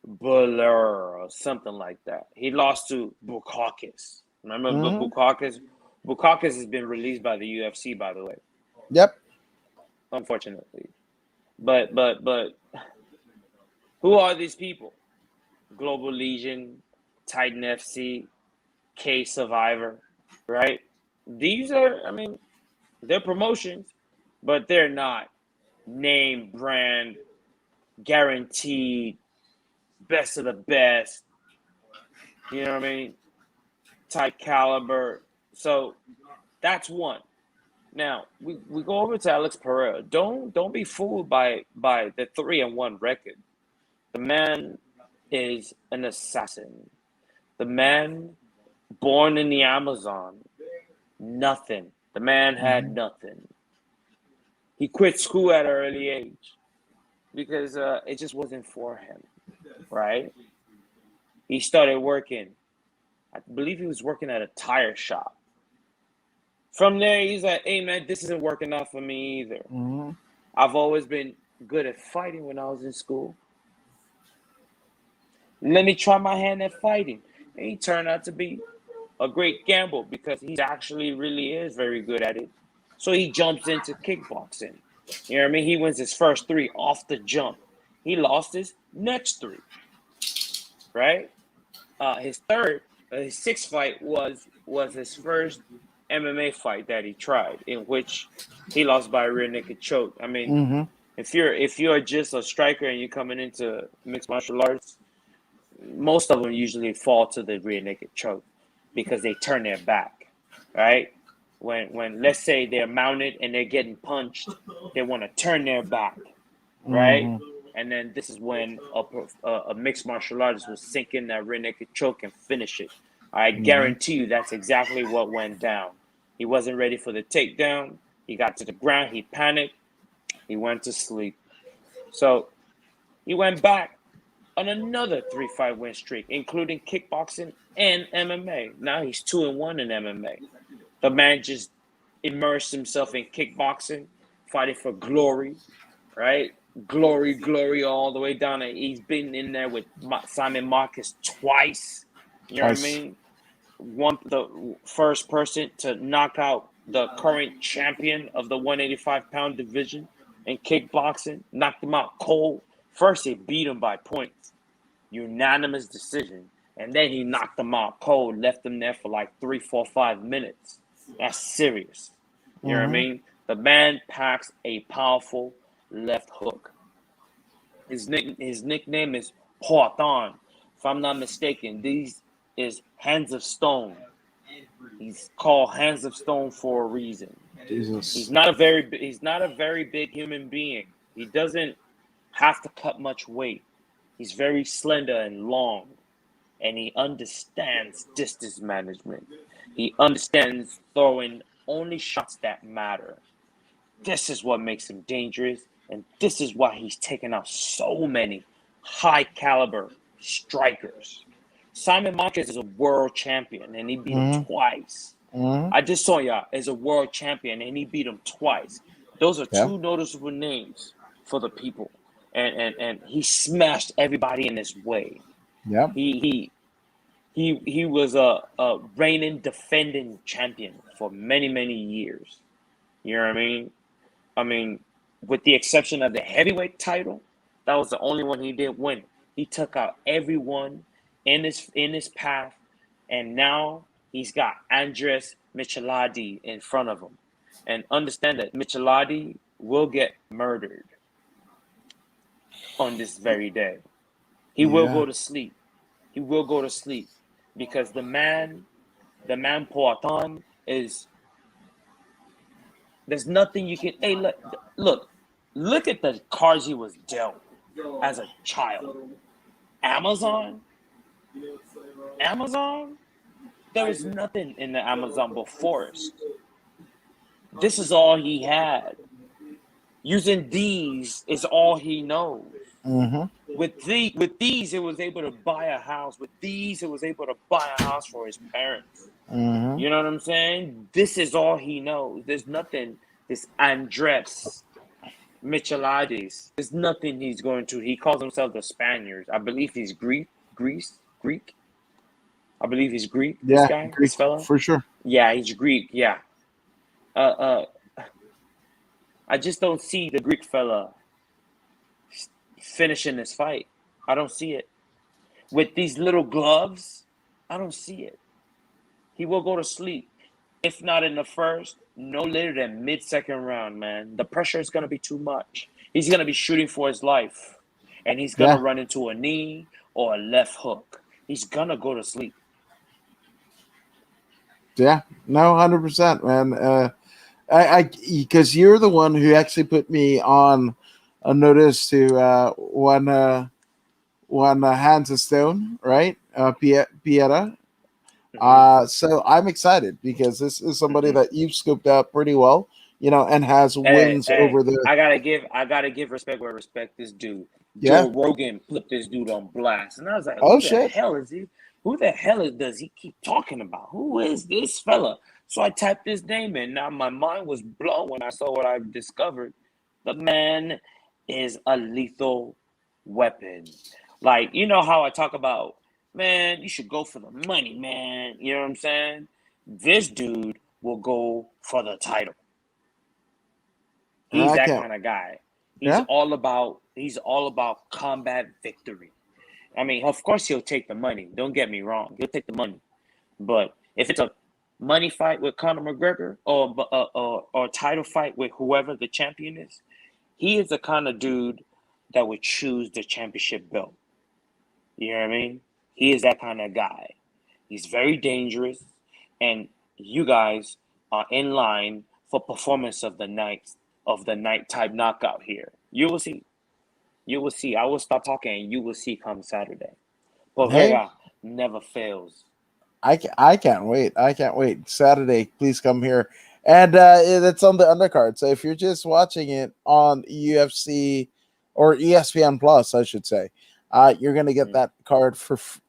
[SPEAKER 2] Buller or something like that. He lost to Bukakis. Remember
[SPEAKER 1] Mm-hmm.
[SPEAKER 2] Bukakis? Bukakis has been released by the UFC, by the way,
[SPEAKER 1] Yep.
[SPEAKER 2] unfortunately. But who are these people? Global Legion, Titan FC, K Survivor, right? These are, I mean, they're promotions, but they're not name brand, guaranteed, best of the best, you know what I mean? Type caliber. So that's one. Now we go over to Alex Pereira. Don't be fooled by the 3-1 record. The man is an assassin. The man born in the Amazon. Nothing. The man had nothing. He quit school at an early age because it just wasn't for him, right? He started working. I believe he was working at a tire shop. From there, he's like, hey, man, this isn't working out for me either.
[SPEAKER 1] Mm-hmm.
[SPEAKER 2] I've always been good at fighting when I was in school. Let me try my hand at fighting. And he turned out to be a great gamble because he actually really is very good at it. So he jumps into kickboxing. You know what I mean? He wins his first 3 off the jump. He lost his next 3, right? His sixth fight was his first MMA fight that he tried, in which he lost by a rear naked choke. I mean,
[SPEAKER 1] Mm-hmm.
[SPEAKER 2] if you're just a striker and you're coming into mixed martial arts, most of them usually fall to the rear naked choke because they turn their back, right? When let's say they're mounted and they're getting punched, they want to turn their back, right?
[SPEAKER 1] Mm-hmm.
[SPEAKER 2] And then this is when a mixed martial artist will sink in that rear naked choke and finish it. I
[SPEAKER 1] Mm-hmm.
[SPEAKER 2] guarantee you that's exactly what went down. He wasn't ready for the takedown. He got to the ground. He panicked. He went to sleep. So he went back on another 3-fight win streak, including kickboxing and MMA. Now he's 2-1 in MMA. The man just immersed himself in kickboxing, fighting for glory, right? Glory, all the way down. He's been in there with Simon Marcus twice. You know what I
[SPEAKER 1] Twice.
[SPEAKER 2] mean? The first person to knock out the current champion of the 185-pound division in kickboxing, knocked him out cold. First, he beat him by points, unanimous decision, and then he knocked him out cold, left him there for like 3, 4, 5 minutes. That's serious. You know what I
[SPEAKER 1] Mm-hmm.
[SPEAKER 2] mean? The man packs a powerful left hook. His nickname is Porton, if I'm not mistaken. These is Hands of Stone. He's called Hands of Stone for a reason.
[SPEAKER 1] Jesus.
[SPEAKER 2] He's not a very big human being. He doesn't have to cut much weight. He's very slender and long, and he understands distance management. He understands throwing only shots that matter. This is what makes him dangerous, and this is why he's taken out so many high caliber strikers. Simon Marquez is a world champion, and he beat him
[SPEAKER 1] Mm-hmm.
[SPEAKER 2] twice.
[SPEAKER 1] Mm-hmm.
[SPEAKER 2] I just saw ya as a world champion, and he beat him twice. Those are
[SPEAKER 1] Yeah.
[SPEAKER 2] 2 noticeable names for the people, and he smashed everybody in his way.
[SPEAKER 1] Yeah.
[SPEAKER 2] He was a reigning defending champion for many years. You know what I mean? I mean, with the exception of the heavyweight title, that was the only one he did win. He took out everyone in his path, and now he's got Andres Micheladi in front of him. And understand that Micheladi will get murdered on this very day. He will
[SPEAKER 1] Yeah.
[SPEAKER 2] go to sleep. He will go to sleep because the man Poatan is. There's nothing you can. Hey, look at the cards he was dealt as a child. Amazon. There was nothing in the Amazon but forest. This is all he had. Using these is all he knows.
[SPEAKER 1] Mm-hmm.
[SPEAKER 2] With these, it was able to buy a house. With these, it was able to buy a house for his parents.
[SPEAKER 1] Mm-hmm.
[SPEAKER 2] You know what I'm saying? This is all he knows. There's nothing. This Andres Michelades. There's nothing he's going to. He calls himself the Spaniards. I believe he's Greek. I believe he's Greek. This
[SPEAKER 1] Yeah.
[SPEAKER 2] guy,
[SPEAKER 1] Greek
[SPEAKER 2] this fella.
[SPEAKER 1] for sure.
[SPEAKER 2] Yeah, he's Greek. Yeah. I just don't see the Greek fella finishing this fight. I don't see it. with these little gloves, I don't see it. He will go to sleep. If not in the first, no later than mid-second round, man. The pressure is going to be too much. He's going to be shooting for his life. And he's going to
[SPEAKER 1] Yeah,
[SPEAKER 2] run into a knee or a left hook. He's going to go to sleep.
[SPEAKER 1] yeah, no, 100%, man. I because you're the one who actually put me on a notice to one Hands of Stone, right? Pieta.
[SPEAKER 2] Mm-hmm.
[SPEAKER 1] So I'm excited because this is somebody
[SPEAKER 2] Mm-hmm.
[SPEAKER 1] that you've scooped up pretty well, and has
[SPEAKER 2] Hey,
[SPEAKER 1] wins
[SPEAKER 2] hey,
[SPEAKER 1] over the
[SPEAKER 2] I gotta give respect where respect is due.
[SPEAKER 1] yeah.
[SPEAKER 2] Joe Rogan put this dude on blast, and I was like,
[SPEAKER 1] Oh
[SPEAKER 2] "Who the
[SPEAKER 1] shit.
[SPEAKER 2] hell is he? Who the hell does he keep talking about? Who is this fella?" So I typed his name in. Now my mind was blown when I saw what I discovered. The man is a lethal weapon. Like, you know how I talk about, man, you should go for the money, man. You know what I'm saying? This dude will go for the title. He's
[SPEAKER 1] I
[SPEAKER 2] that
[SPEAKER 1] can't.
[SPEAKER 2] kind of guy. He's
[SPEAKER 1] Yeah.
[SPEAKER 2] all about combat victory. I mean, of course he'll take the money. Don't get me wrong. He'll take the money. But if it's a money fight with Conor McGregor or a title fight with whoever the champion is, he is the kind of dude that would choose the championship belt. You know what I mean? He is that kind of guy. He's very dangerous, and you guys are in line for performance of the night type knockout here. You will see. You will see. I will stop talking, and you will see come Saturday. But
[SPEAKER 1] Hey,
[SPEAKER 2] Vega never fails.
[SPEAKER 1] I can't wait. I can't wait. Saturday, please come here. And it's on the undercard. So if you're just watching it on UFC or ESPN Plus, I should say, you're gonna get
[SPEAKER 2] Mm-hmm.
[SPEAKER 1] that card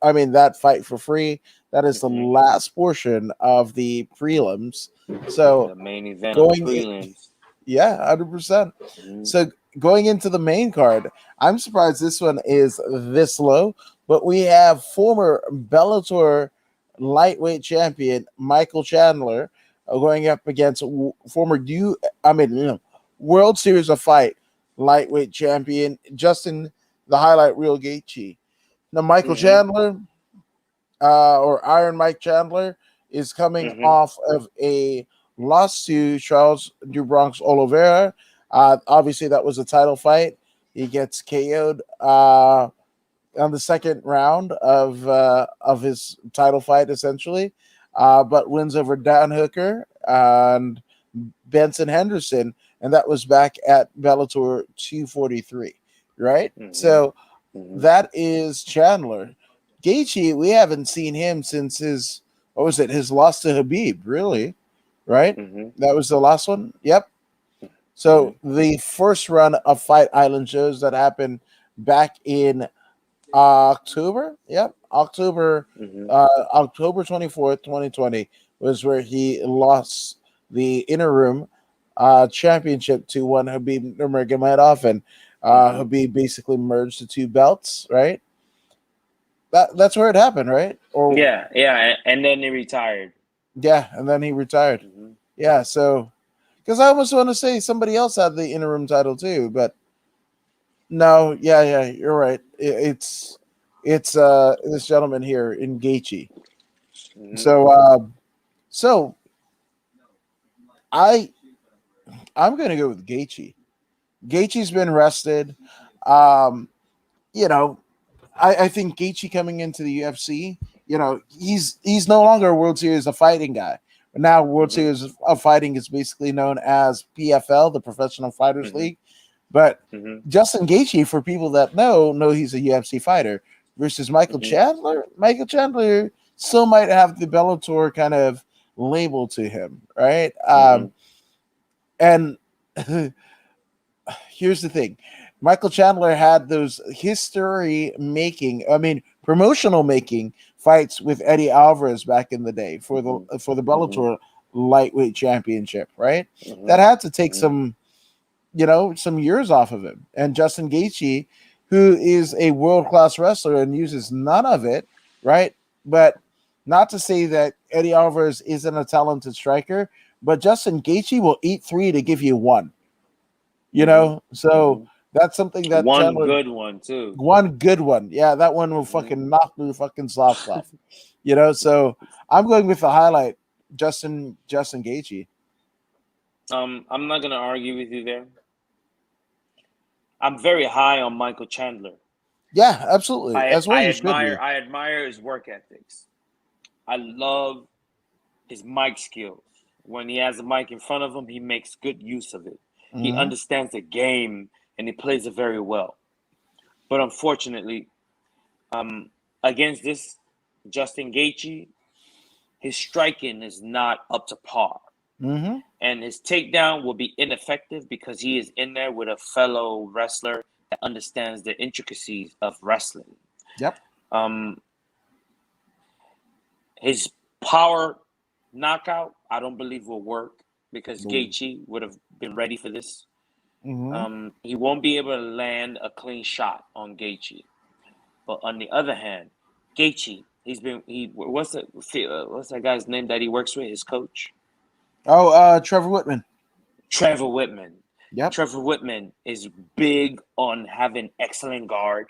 [SPEAKER 1] I mean that fight for free. That is the
[SPEAKER 2] Mm-hmm.
[SPEAKER 1] last portion of the prelims. So
[SPEAKER 2] The main event of the
[SPEAKER 1] going,
[SPEAKER 2] prelims.
[SPEAKER 1] yeah, 100%.
[SPEAKER 2] Mm-hmm.
[SPEAKER 1] So going into the main card, I'm surprised this one is this low, but we have former Bellator lightweight champion Michael Chandler going up against former World Series of Fight lightweight champion Justin the Highlight Real Gaethje. Now Michael
[SPEAKER 2] Mm-hmm.
[SPEAKER 1] Chandler, or Iron Mike Chandler, is coming
[SPEAKER 2] Mm-hmm.
[SPEAKER 1] off of a loss to Charles DuBronx Oliveira. Obviously, that was a title fight. He gets KO'd on the second round of his title fight, essentially, but wins over Dan Hooker and Benson Henderson, and that was back at Bellator 243, right?
[SPEAKER 2] Mm-hmm.
[SPEAKER 1] So
[SPEAKER 2] Mm-hmm.
[SPEAKER 1] that is Chandler. Gaethje, we haven't seen him since his what was it? His loss to Habib, really, right?
[SPEAKER 2] Mm-hmm.
[SPEAKER 1] That was the last one. Yep.
[SPEAKER 2] Mm-hmm.
[SPEAKER 1] So the first run of Fight Island shows that happened back in October. Yep,
[SPEAKER 2] Mm-hmm.
[SPEAKER 1] October 24th, 2020 was where he lost the interim championship to one Habib Nurmagomedov, and
[SPEAKER 2] Mm-hmm.
[SPEAKER 1] Habib basically merged the two belts. Right. That's where it happened, right? Or
[SPEAKER 2] Yeah, yeah, and then he retired.
[SPEAKER 1] yeah, and then he retired.
[SPEAKER 2] Mm-hmm.
[SPEAKER 1] Yeah, so because I almost want to say somebody else had the interim title too, but no, yeah, you're right. It's this gentleman here in Gaethje.
[SPEAKER 2] Mm-hmm.
[SPEAKER 1] So so I I'm gonna go with Gaethje. Gaethje's been rested. Um, you know, I think Gaethje coming into the UFC, he's no longer a World Series of Fighting guy. Now World
[SPEAKER 2] Mm-hmm.
[SPEAKER 1] Series of Fighting is basically known as PFL, the Professional Fighters
[SPEAKER 2] Mm-hmm.
[SPEAKER 1] League. But
[SPEAKER 2] Mm-hmm.
[SPEAKER 1] Justin Gaethje, for people that know he's a UFC fighter versus Michael
[SPEAKER 2] Mm-hmm.
[SPEAKER 1] Chandler. Michael Chandler still might have the Bellator kind of label to him, right?
[SPEAKER 2] Mm-hmm.
[SPEAKER 1] And here's the thing. Michael Chandler had those promotional making fights with Eddie Alvarez back in the day for
[SPEAKER 2] Mm-hmm.
[SPEAKER 1] the
[SPEAKER 2] Mm-hmm.
[SPEAKER 1] Bellator lightweight championship, right?
[SPEAKER 2] Mm-hmm.
[SPEAKER 1] That had to take
[SPEAKER 2] Mm-hmm.
[SPEAKER 1] some years off of him. And Justin Gaethje, who is a world class wrestler and uses none of it, right? But not to say that Eddie Alvarez isn't a talented striker, but Justin Gaethje will eat three to give you one.
[SPEAKER 2] Mm-hmm.
[SPEAKER 1] So
[SPEAKER 2] Mm-hmm.
[SPEAKER 1] That's something that
[SPEAKER 2] One
[SPEAKER 1] Chandler,
[SPEAKER 2] good one too.
[SPEAKER 1] one good one. Yeah, that one will
[SPEAKER 2] Mhm.
[SPEAKER 1] fucking knock your fucking socks off. So I'm going with the highlight, Justin Gaethje.
[SPEAKER 2] I'm not gonna argue with you there. I'm very high on Michael Chandler.
[SPEAKER 1] Yeah, absolutely.
[SPEAKER 2] I
[SPEAKER 1] As well
[SPEAKER 2] I
[SPEAKER 1] you should
[SPEAKER 2] admire
[SPEAKER 1] be.
[SPEAKER 2] I admire his work ethics. I love his mic skills. When he has a mic in front of him, he makes good use of it. He
[SPEAKER 1] Hmm.
[SPEAKER 2] understands the game and he plays it very well. But unfortunately, um, against this Justin Gaethje, his striking is not up to par,
[SPEAKER 1] Hmm.
[SPEAKER 2] and his takedown will be ineffective because he is in there with a fellow wrestler that understands the intricacies of wrestling.
[SPEAKER 1] Yep.
[SPEAKER 2] Um, his power knockout, I don't believe will work because Gaethje would have been ready for this.
[SPEAKER 1] Mm-hmm.
[SPEAKER 2] He won't be able to land a clean shot on Gaethje. But on the other hand, Gaethje, what's that guy's name that he works with? His coach,
[SPEAKER 1] Oh, Trevor Whitman.
[SPEAKER 2] Trevor Whitman.
[SPEAKER 1] Yep.
[SPEAKER 2] Trevor Whitman is big on having excellent guard.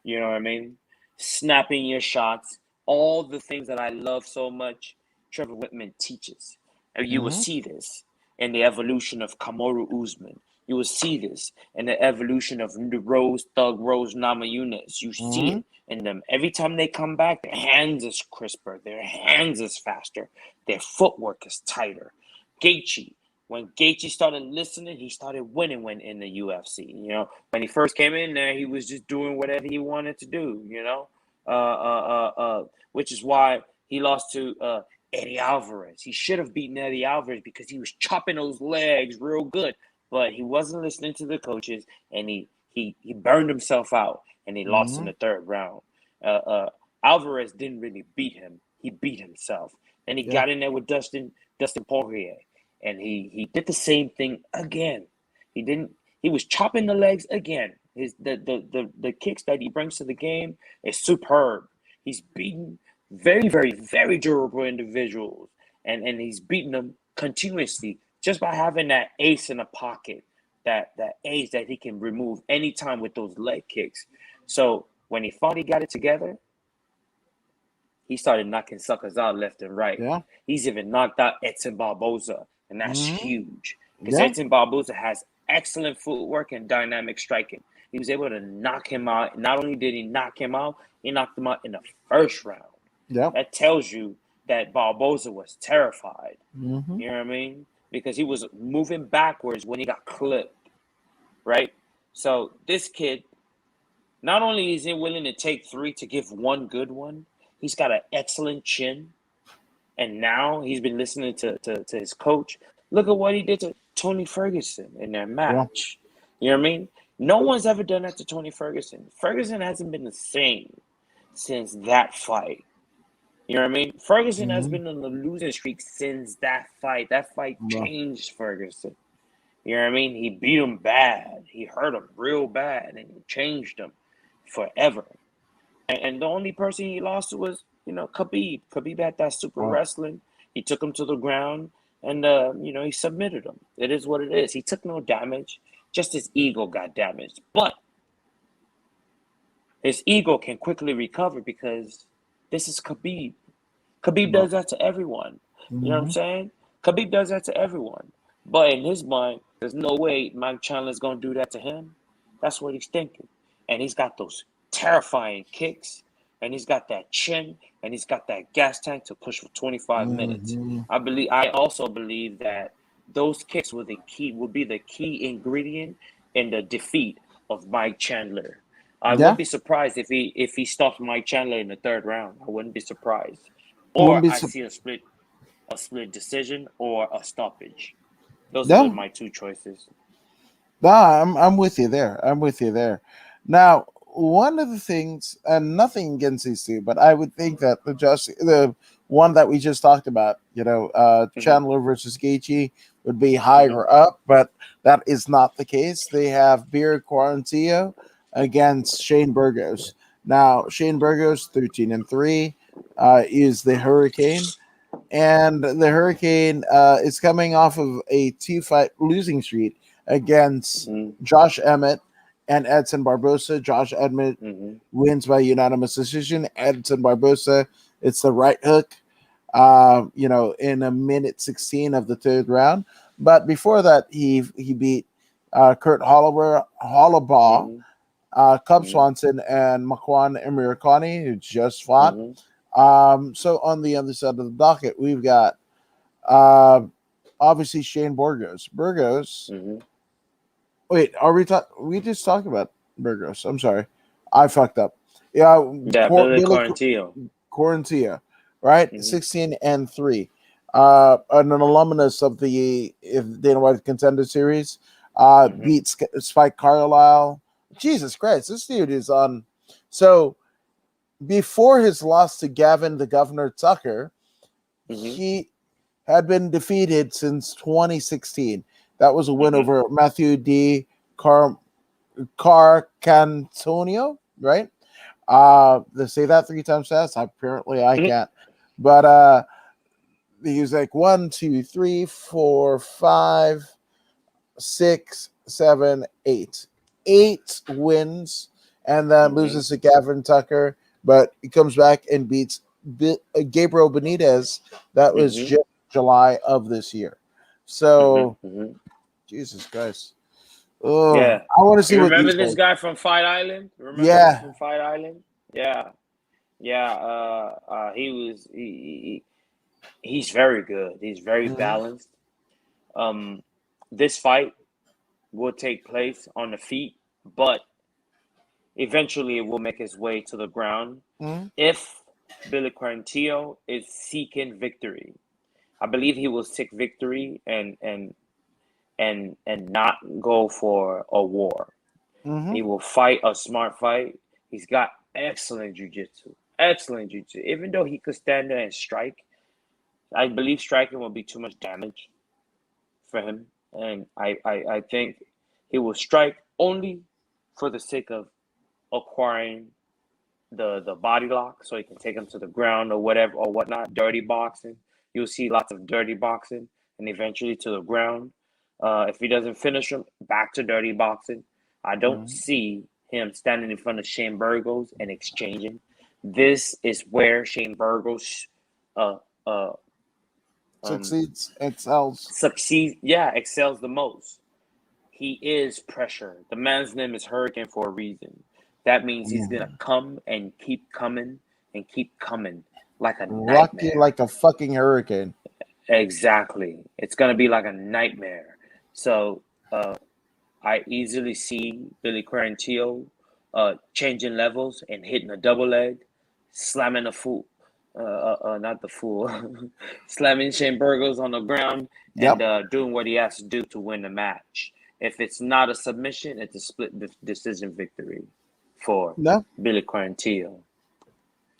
[SPEAKER 2] You know what I mean? Snapping your shots, all the things that I love so much. Trevor Whitman teaches, and you will
[SPEAKER 1] Hmm.
[SPEAKER 2] see this in the evolution of Kamaru Usman. You will see this in the evolution of the Rose Namajunas. You see
[SPEAKER 1] Hmm.
[SPEAKER 2] it in them. Every time they come back, their hands is crisper, their hands is faster, their footwork is tighter. Gaethje, when Gaethje started listening, he started winning when in the UFC. When he first came in there, he was just doing whatever he wanted to do. Which is why he lost to Eddie Alvarez. He should have beaten Eddie Alvarez because he was chopping those legs real good, but he wasn't listening to the coaches, and he burned himself out, and he lost in
[SPEAKER 1] Hmm.
[SPEAKER 2] the third round. Alvarez didn't really beat him; he beat himself. Then he
[SPEAKER 1] Yeah.
[SPEAKER 2] got in there with Dustin Poirier, and he did the same thing again. He didn't. He was chopping the legs again. The kicks that he brings to the game is superb. He's beaten very, very, very durable individuals, and he's beaten them continuously just by having that ace in the pocket, that ace that he can remove anytime with those leg kicks. So when he thought he got it together, he started knocking suckers out left and right.
[SPEAKER 1] Yeah.
[SPEAKER 2] He's even knocked out Edson Barboza, and that's
[SPEAKER 1] Hmm.
[SPEAKER 2] huge because
[SPEAKER 1] Yeah.
[SPEAKER 2] Edson Barboza has excellent footwork and dynamic striking. He was able to knock him out. Not only did he knock him out, he knocked him out in the first round.
[SPEAKER 1] Yeah.
[SPEAKER 2] That tells you that Barboza was terrified.
[SPEAKER 1] Hmm.
[SPEAKER 2] You know what I mean? Because he was moving backwards when he got clipped, right? So this kid, not only is he willing to take three to give one good one, he's got an excellent chin. And now he's been listening to his coach. Look at what he did to Tony Ferguson in their
[SPEAKER 1] Yeah.
[SPEAKER 2] match. You know what I mean? No one's ever done that to Tony Ferguson. Ferguson hasn't been the same since that fight. You know what I mean? Ferguson has
[SPEAKER 1] Hmm.
[SPEAKER 2] been on the losing streak since that fight. That fight
[SPEAKER 1] Yeah.
[SPEAKER 2] changed Ferguson. You know what I mean? He beat him bad. He hurt him real bad, and he changed him forever. And the only person he lost to was, Khabib. Khabib had that super
[SPEAKER 1] Wow.
[SPEAKER 2] wrestling. He took him to the ground, and he submitted him. It is what it is. He took no damage. Just his ego got damaged. But his ego can quickly recover because this is Khabib. Khabib
[SPEAKER 1] Wow.
[SPEAKER 2] does that to everyone. You know what I'm
[SPEAKER 1] Hmm.
[SPEAKER 2] saying? Khabib does that to everyone. But in his mind, there's no way Mike Chandler's going to do that to him. That's what he's thinking. And he's got those terrifying kicks, and he's got that chin, and he's got that gas tank to push for 25 minutes.
[SPEAKER 1] Hmm.
[SPEAKER 2] I also believe that those kicks will be the key ingredient in the defeat of Mike Chandler. I
[SPEAKER 1] Yeah.
[SPEAKER 2] wouldn't be surprised if he stopped Mike Chandler in the third round. I wouldn't be surprised.
[SPEAKER 1] Wouldn't
[SPEAKER 2] Or
[SPEAKER 1] be
[SPEAKER 2] I
[SPEAKER 1] so.
[SPEAKER 2] see a split decision or a stoppage. Those are
[SPEAKER 1] Yeah.
[SPEAKER 2] my two choices.
[SPEAKER 1] Nah, I'm with you there. I'm with you there. Now, one of the things, and nothing against these two, but I would think that the one that we just talked about,
[SPEAKER 2] Hmm.
[SPEAKER 1] Chandler versus Gaethje would be
[SPEAKER 2] Hmm.
[SPEAKER 1] higher up, but that is not the case. They have Beer Quarantillo against Shane Burgos. Now, Shane Burgos, 13-3, is the Hurricane, and the Hurricane is coming off of a two-fight losing streak against
[SPEAKER 2] Hmm.
[SPEAKER 1] Josh Emmett and Edson Barbosa. Josh Edmond
[SPEAKER 2] Mm-hmm.
[SPEAKER 1] wins by unanimous decision. Edson Barbosa, it's the right hook, in a minute 16 of the third round. But before that, he beat Kurt Hollabaugh,
[SPEAKER 2] Mm-hmm.
[SPEAKER 1] Cub
[SPEAKER 2] Mm-hmm.
[SPEAKER 1] Swanson, and Makwan Emirkani, who just fought.
[SPEAKER 2] Mm-hmm.
[SPEAKER 1] So on the other side of the docket, we've got uh, obviously Shane Burgos. Burgos.
[SPEAKER 2] Mm-hmm.
[SPEAKER 1] Wait, are we we just talked about Burgos? I'm sorry, I fucked up. Yeah,
[SPEAKER 2] Yeah, Billy
[SPEAKER 1] Billy
[SPEAKER 2] Quarantillo.
[SPEAKER 1] Quarantia, right?
[SPEAKER 2] Mm-hmm.
[SPEAKER 1] 16-3. An alumnus of the Dana White Contender Series,
[SPEAKER 2] Mm-hmm.
[SPEAKER 1] beats Spike Carlisle. Jesus Christ, this dude is on. So before his loss to Gavin the Governor Tucker,
[SPEAKER 2] Mm-hmm.
[SPEAKER 1] he had been defeated since 2016. That was a win
[SPEAKER 2] Mm-hmm.
[SPEAKER 1] over Matthew D. Carcantonio, right? They say that three times fast. Apparently, I can't. But he was like 1, 2, 3, 4, 5, 6, 7, 8. 8 wins, and then
[SPEAKER 2] Mm-hmm.
[SPEAKER 1] loses to Gavin Tucker, but he comes back and beats Gabriel Benitez. That was
[SPEAKER 2] Mm-hmm.
[SPEAKER 1] July of this year.
[SPEAKER 2] Mm-hmm.
[SPEAKER 1] So,
[SPEAKER 2] Mm-hmm.
[SPEAKER 1] Jesus Christ. Oh,
[SPEAKER 2] Yeah.
[SPEAKER 1] I want to see
[SPEAKER 2] You
[SPEAKER 1] what
[SPEAKER 2] remember
[SPEAKER 1] these
[SPEAKER 2] this
[SPEAKER 1] guys.
[SPEAKER 2] guy from Fight Island? Remember him
[SPEAKER 1] Yeah.
[SPEAKER 2] from Fight Island? Yeah. Yeah. He was he's very good. He's very
[SPEAKER 1] Mhm.
[SPEAKER 2] balanced. Um, this fight will take place on the feet, but eventually it will make its way to the ground
[SPEAKER 1] Mhm.
[SPEAKER 2] if Billy Quarantillo is seeking victory. I believe he will seek victory and not go for a war.
[SPEAKER 1] Mhm.
[SPEAKER 2] He will fight a smart fight. He's got excellent jiu-jitsu. Excellent jiu-jitsu. Even though he could stand there and strike, I believe striking will be too much damage for him. And I think he will strike only for the sake of acquiring the body lock so he can take him to the ground or whatever or whatnot. Dirty boxing. You'll see lots of dirty boxing and eventually to the ground. If he doesn't finish him, back to dirty boxing. I don't
[SPEAKER 1] Mhm.
[SPEAKER 2] see him standing in front of Shane Burgos and exchanging. This is where Shane Burgos uh, uh, um,
[SPEAKER 1] Succeeds, excels.
[SPEAKER 2] succeeds, yeah, excels the most. He is pressure. The man's name is Hurricane for a reason. That means he's gonna
[SPEAKER 1] Mhm.
[SPEAKER 2] come and keep coming like a
[SPEAKER 1] Rock you
[SPEAKER 2] nightmare.
[SPEAKER 1] like a fucking hurricane.
[SPEAKER 2] Exactly. It's gonna be like a nightmare. So I easily see Billy Quarantillo changing levels and hitting a double leg, slamming a fool, not the fool, slamming Shane Burgos on the ground and
[SPEAKER 1] Yep.
[SPEAKER 2] doing what he has to do to win the match. If it's not a submission, it's a split decision victory for
[SPEAKER 1] No,
[SPEAKER 2] Billy Quarantillo.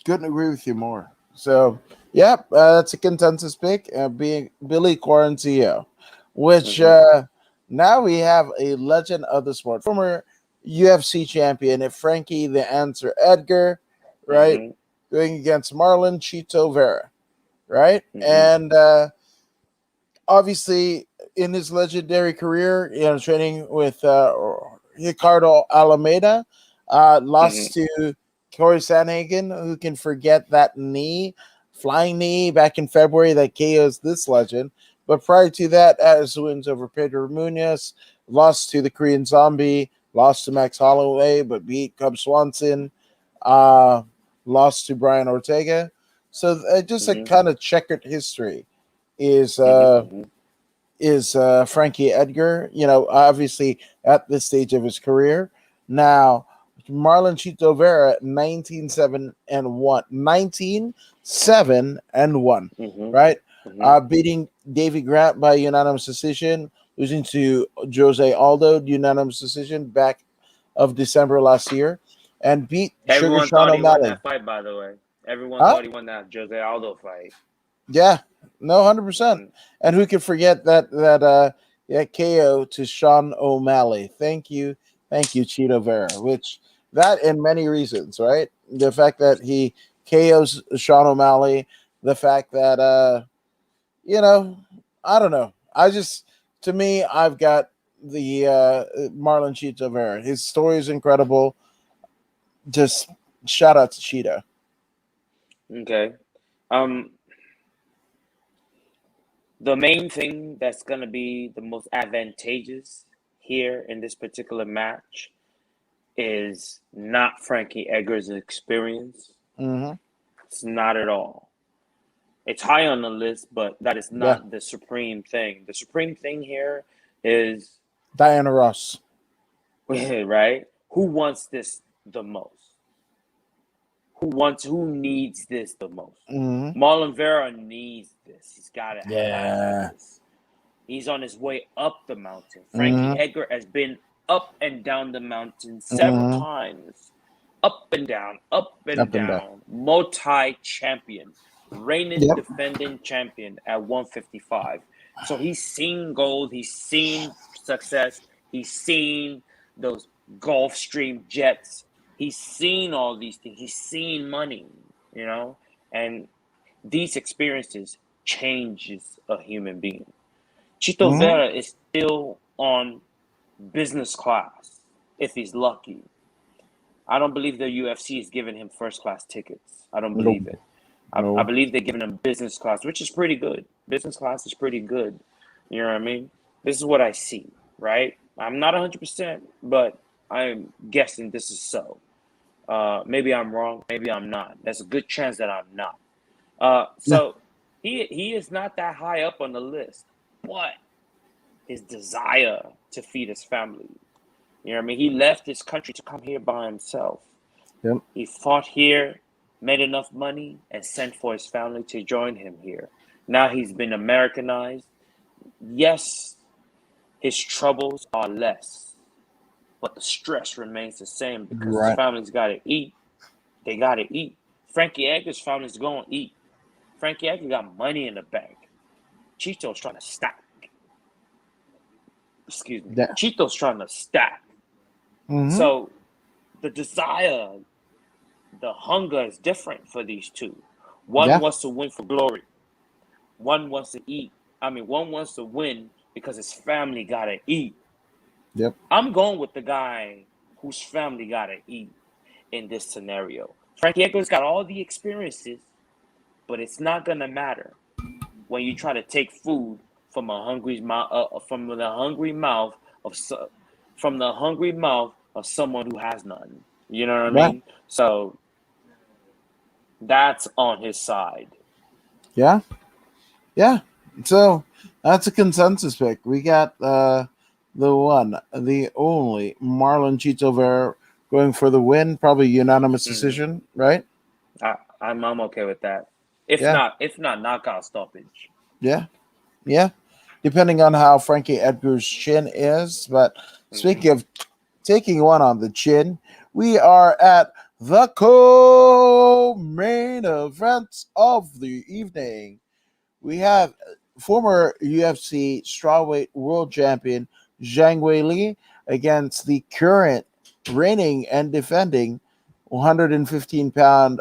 [SPEAKER 1] couldn't agree with you more. So, yep, that's a consensus pick, being Billy Quarantillo, which
[SPEAKER 2] Mm-hmm,
[SPEAKER 1] now we have a legend of the sport, former UFC champion, if Frankie the Answer Edgar, right,
[SPEAKER 2] mm-hmm,
[SPEAKER 1] going against Marlon Chito Vera, right,
[SPEAKER 2] mm-hmm,
[SPEAKER 1] and obviously in his legendary career, training with Ricardo Alameda,
[SPEAKER 2] mm-hmm,
[SPEAKER 1] lost to Corey Sanhagen. Who can forget that knee, flying knee back in February that KOs this legend? But prior to that, as wins over Pedro Munoz, lost to the Korean Zombie, lost to Max Holloway, but beat Cub Swanson, uh, lost to Brian Ortega. So just a
[SPEAKER 2] mm-hmm,
[SPEAKER 1] kind of checkered history is
[SPEAKER 2] mm-hmm,
[SPEAKER 1] Frankie Edgar. Obviously at this stage of his career. Now, Marlon Chito Vera, 19-7-1, 19-7-1,
[SPEAKER 2] mm-hmm,
[SPEAKER 1] right?
[SPEAKER 2] mm-hmm.
[SPEAKER 1] Beating Davy Grant by unanimous decision, losing to Jose Aldo unanimous decision back of December last year, and beat Sugar
[SPEAKER 2] Everyone
[SPEAKER 1] Sean
[SPEAKER 2] thought he won
[SPEAKER 1] O'Malley.
[SPEAKER 2] that fight, by the way. Everyone
[SPEAKER 1] Huh?
[SPEAKER 2] thought he won that Jose Aldo fight.
[SPEAKER 1] Yeah, no, 100%.
[SPEAKER 2] Mm-hmm.
[SPEAKER 1] And who can forget that KO to Sean O'Malley? Thank you, Cheeto Vera. Which that and many reasons, right? The fact that he KOs Sean O'Malley, the fact that you know, I don't know. I just to me, I've got the Marlon Chito Vera. His story is incredible. Just shout out to Cheetah.
[SPEAKER 2] Okay. Um, the main thing that's gonna be the most advantageous here in this particular match is not Frankie Edgar's experience.
[SPEAKER 1] Mm-hmm.
[SPEAKER 2] It's not at all. It's high on the list, but that is
[SPEAKER 1] Yeah,
[SPEAKER 2] not the supreme thing. The supreme thing here is
[SPEAKER 1] Diana Ross.
[SPEAKER 2] right. Who wants this the most? Who needs this the most?
[SPEAKER 1] Mm-hmm.
[SPEAKER 2] Marlon Vera needs this. He's got to have
[SPEAKER 1] Yeah.
[SPEAKER 2] this. He's on his way up the mountain. Frankie
[SPEAKER 1] Mm-hmm.
[SPEAKER 2] Edgar has been up and down the mountain several
[SPEAKER 1] Mm-hmm.
[SPEAKER 2] times. Up and down, up and
[SPEAKER 1] Up and down.
[SPEAKER 2] down. Multi champion, reigning
[SPEAKER 1] Yep.
[SPEAKER 2] defending champion at 155. So he's seen gold, he's seen success, he's seen those Gulfstream jets, he's seen all these things, he's seen money, you know, and these experiences changes a human being. Chito
[SPEAKER 1] Mm-hmm.
[SPEAKER 2] Vera is still on business class if he's lucky. I don't believe the UFC is giving him first class tickets. I don't
[SPEAKER 1] Nope.
[SPEAKER 2] believe it. I
[SPEAKER 1] No.
[SPEAKER 2] believe they're giving him business class, which is pretty good. Business class is pretty good. You know what I mean? This is what I see, right? I'm not 100%, but I'm guessing this is so. Maybe I'm wrong. Maybe I'm not. There's a good chance that I'm not.
[SPEAKER 1] Yeah.
[SPEAKER 2] So he is not that high up on the list, but his desire to feed his family. You know what I mean? He left his country to come here by himself.
[SPEAKER 1] Yep.
[SPEAKER 2] He fought here, made enough money, and sent for his family to join him here. Now he's been Americanized. Yes, his troubles are less, but the stress remains the same because his
[SPEAKER 1] Right.
[SPEAKER 2] family's got to eat. They got to eat. Frankie Edgar's family's going to eat. Frankie Edgar got money in the bank. Chito's trying to stack. Excuse me.
[SPEAKER 1] Yeah.
[SPEAKER 2] Chito's trying to stack.
[SPEAKER 1] Mm-hmm.
[SPEAKER 2] So the desire, the hunger is different for these two. One
[SPEAKER 1] Yeah.
[SPEAKER 2] wants to win for glory. One wants to eat. One wants to win because his family gotta eat.
[SPEAKER 1] Yep.
[SPEAKER 2] I'm going with the guy whose family gotta eat in this scenario. Frankie Edgar's got all the experiences, but it's not gonna matter when you try to take food from a hungry mouth, from the hungry mouth of someone who has none. You know what I
[SPEAKER 1] Right.
[SPEAKER 2] mean? So that's on his side.
[SPEAKER 1] Yeah. Yeah. So that's a consensus pick. We got the one, the only Marlon Chito Vera going for the win, probably unanimous
[SPEAKER 2] Mm-hmm.
[SPEAKER 1] decision, right?
[SPEAKER 2] I'm okay with that.
[SPEAKER 1] Yeah.
[SPEAKER 2] If not knockout stoppage.
[SPEAKER 1] Yeah. Yeah. Depending on how Frankie Edgar's chin is. But
[SPEAKER 2] Mm-hmm.
[SPEAKER 1] speaking of taking one on the chin, we are at the co-main event of the evening. We have former UFC strawweight world champion Zhang Weili against the current reigning and defending 115-pound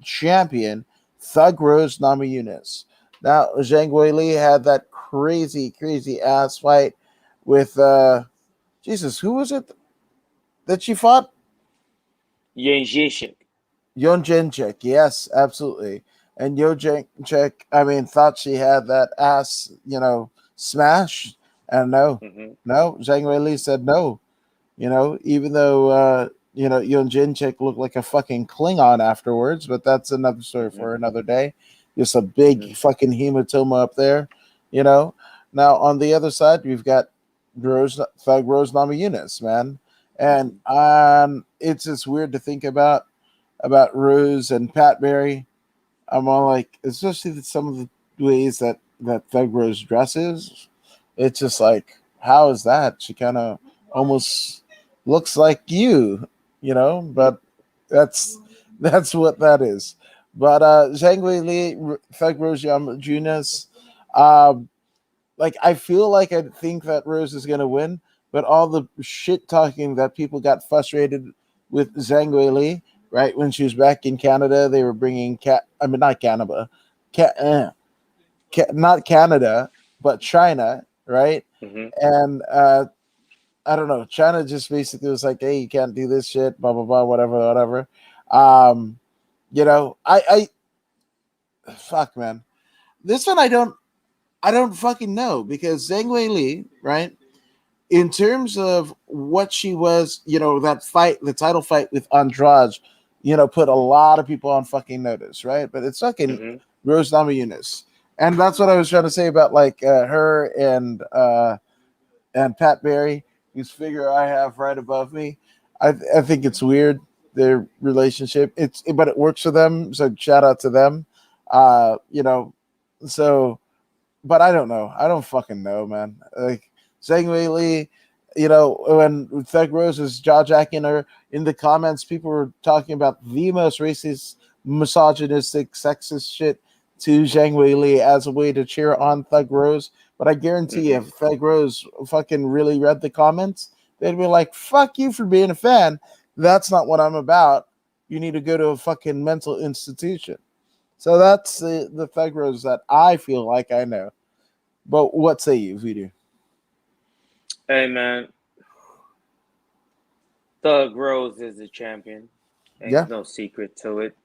[SPEAKER 1] champion Thug Rose Namajunas. Now, Zhang Weili had that crazy ass fight with Jesus. Who was it that she fought?
[SPEAKER 2] Yen Jacek.
[SPEAKER 1] Yon Jędrzejczyk, yes, absolutely. And Yon Jędrzejczyk, I mean, thought she had that ass, smash. And no,
[SPEAKER 2] Mm-hmm.
[SPEAKER 1] no, Zhang Weili said no. Even though, Yon Jędrzejczyk looked like a fucking Klingon afterwards, but that's another story
[SPEAKER 2] Mm-hmm.
[SPEAKER 1] for another day. Just a big
[SPEAKER 2] Mm-hmm.
[SPEAKER 1] fucking hematoma up there, you know. Now, on the other side, we've got Thug Rose Namajunas, man. And
[SPEAKER 2] Mm-hmm.
[SPEAKER 1] it's just weird to think about Rose and Pat Barry. I'm all like, especially some of the ways that Thug Rose dresses. It's just like, how is that? She kind of almost looks like you. But that's that's what that is. But Zhang Weili, Thug Rose Yamajunas, um, like I feel like I think that Rose is gonna win, but all the shit talking that people got frustrated with Zhang Weili, right when she was back in Canada, they were bringing not Canada, not Canada, but China, right?
[SPEAKER 2] Mm-hmm.
[SPEAKER 1] And I don't know. China just basically was like, "Hey, you can't do this shit." Blah blah blah. Whatever, whatever. Um, fuck, man. This one I don't fucking know because Zhang Wei Li, right? In terms of what she was, that fight, the title fight with Andrade, put a lot of people on fucking notice, right? But it's fucking
[SPEAKER 2] Mm-hmm.
[SPEAKER 1] Rose Namajunas, and that's what I was trying to say about like her and Pat Barry, whose figure I have right above me. I think it's weird their relationship. But it works for them, so shout out to them. Uh, you know, so but I don't know. I don't fucking know, man. Like Zhang Wei Li, when Thug Rose was jaw jacking her in the comments, people were talking about the most racist, misogynistic, sexist shit to Zhang Wei Li as a way to cheer on Thug Rose. But I guarantee you,
[SPEAKER 2] Mm-hmm.
[SPEAKER 1] if Thug Rose fucking really read the comments, they'd be like, fuck you for being a fan. That's not what I'm about. You need to go to a fucking mental institution. So that's the Thug Rose that I feel like I know. But what say you, Voodoo?
[SPEAKER 2] Hey man, Thug Rose is the champion. Ain't
[SPEAKER 1] Yeah.
[SPEAKER 2] no secret to it.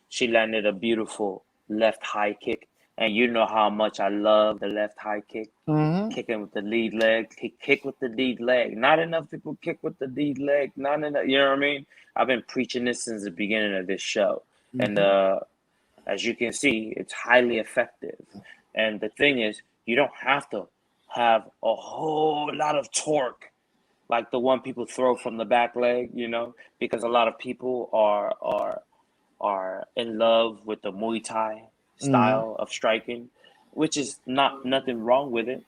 [SPEAKER 2] She landed a beautiful left high kick, and you know how much I love the left high kick.
[SPEAKER 1] Mm-hmm.
[SPEAKER 2] Kicking with the lead leg, kick with the lead leg. Not enough people kick with the lead leg. Not enough. You know what I mean? I've been preaching this since the beginning of this show, and
[SPEAKER 1] Mm-hmm.
[SPEAKER 2] as you can see, it's highly effective. And the thing is, you don't have to have a whole lot of torque like the one people throw from the back leg, because a lot of people are in love with the Muay Thai
[SPEAKER 1] Mm-hmm.
[SPEAKER 2] style of striking, which is not nothing wrong with it,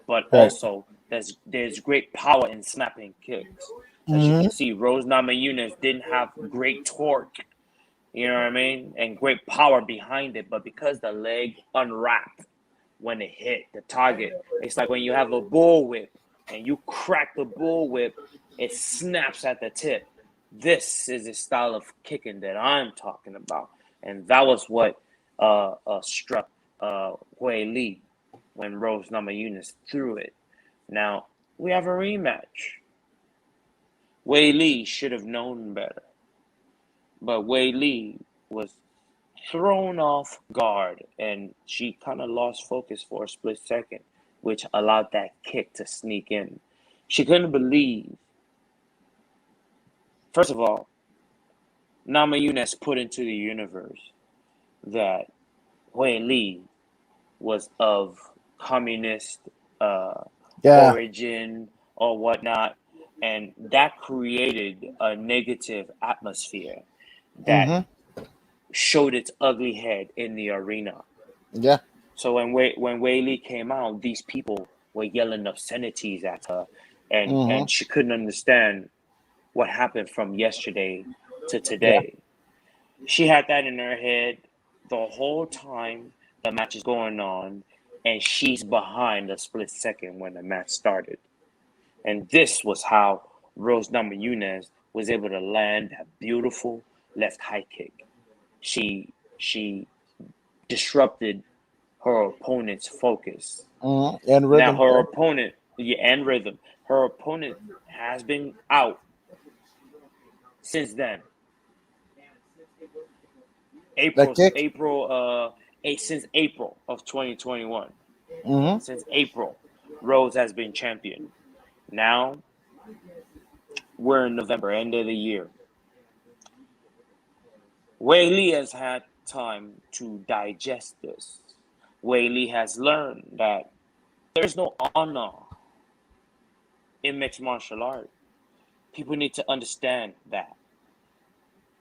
[SPEAKER 2] but
[SPEAKER 1] Right.
[SPEAKER 2] also there's great power in snapping kicks. As you
[SPEAKER 1] Mm-hmm.
[SPEAKER 2] can see, Rose Namajunas didn't have great torque, you know what I mean, and great power behind it, but because the leg unwrapped when it hit the target, it's like when you have a bullwhip and you crack the bullwhip, it snaps at the tip. This is the style of kicking that I'm talking about, and that was what struck Hui Li when Rose Namajunas threw it. Now we have a rematch. Hui Li should have known better, but Hui Li was thrown off guard and she kind of lost focus for a split second, which allowed that kick to sneak in. She couldn't believe, first of all, Nama Yunus put into the universe that Hui Li was of communist uh,
[SPEAKER 1] Yeah.
[SPEAKER 2] origin or whatnot, and that created a negative atmosphere that
[SPEAKER 1] Mm-hmm.
[SPEAKER 2] showed its ugly head in the arena.
[SPEAKER 1] Yeah.
[SPEAKER 2] So when Wei Li came out, these people were yelling obscenities at her,
[SPEAKER 1] Mm-hmm.
[SPEAKER 2] and she couldn't understand what happened from yesterday to
[SPEAKER 1] Yeah.
[SPEAKER 2] today. She had that in her head the whole time the match is going on, and she's behind a split second when the match started. And this was how Rose Namajunas was able to land that beautiful left high kick. She disrupted her opponent's focus.
[SPEAKER 1] Mm-hmm. And
[SPEAKER 2] Now
[SPEAKER 1] rhythm.
[SPEAKER 2] her
[SPEAKER 1] Yeah.
[SPEAKER 2] opponent, yeah, and rhythm. Her opponent has been out since then.
[SPEAKER 1] That kick.
[SPEAKER 2] Since April of 2021.
[SPEAKER 1] Mm-hmm.
[SPEAKER 2] Since April, Rose has been champion. Now we're in November, end of the year. Wei Li has had time to digest this. Wei Li has learned that there's no honor in mixed martial art. People need to understand that.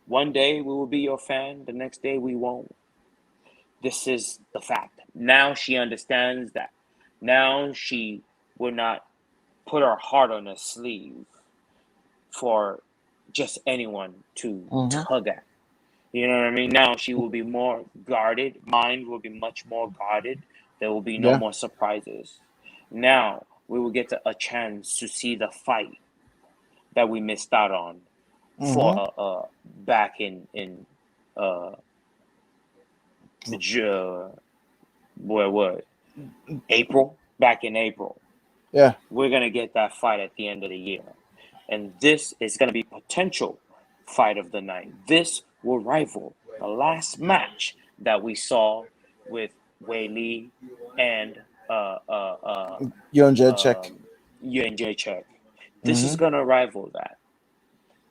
[SPEAKER 2] One day we will be your fan, the next day we won't. This is the fact. Now she understands that. Now she will not put her heart on her sleeve for just anyone to
[SPEAKER 1] Mm-hmm.
[SPEAKER 2] tug at. You know what I mean? Now she will be more guarded. Mind will be much more guarded. There will be no
[SPEAKER 1] Yeah.
[SPEAKER 2] more surprises. Now we will get a chance to see the fight that we missed out on for
[SPEAKER 1] Mm-hmm.
[SPEAKER 2] back in uh Ju- what April, back in April.
[SPEAKER 1] Yeah.
[SPEAKER 2] We're going to get that fight at the end of the year. And this is going to be potential fight of the night. This will rival the last match that we saw with Wei Li and
[SPEAKER 1] Yon Jacek.
[SPEAKER 2] Yuan Jacek. This is
[SPEAKER 1] Mm-hmm.
[SPEAKER 2] going to rival that.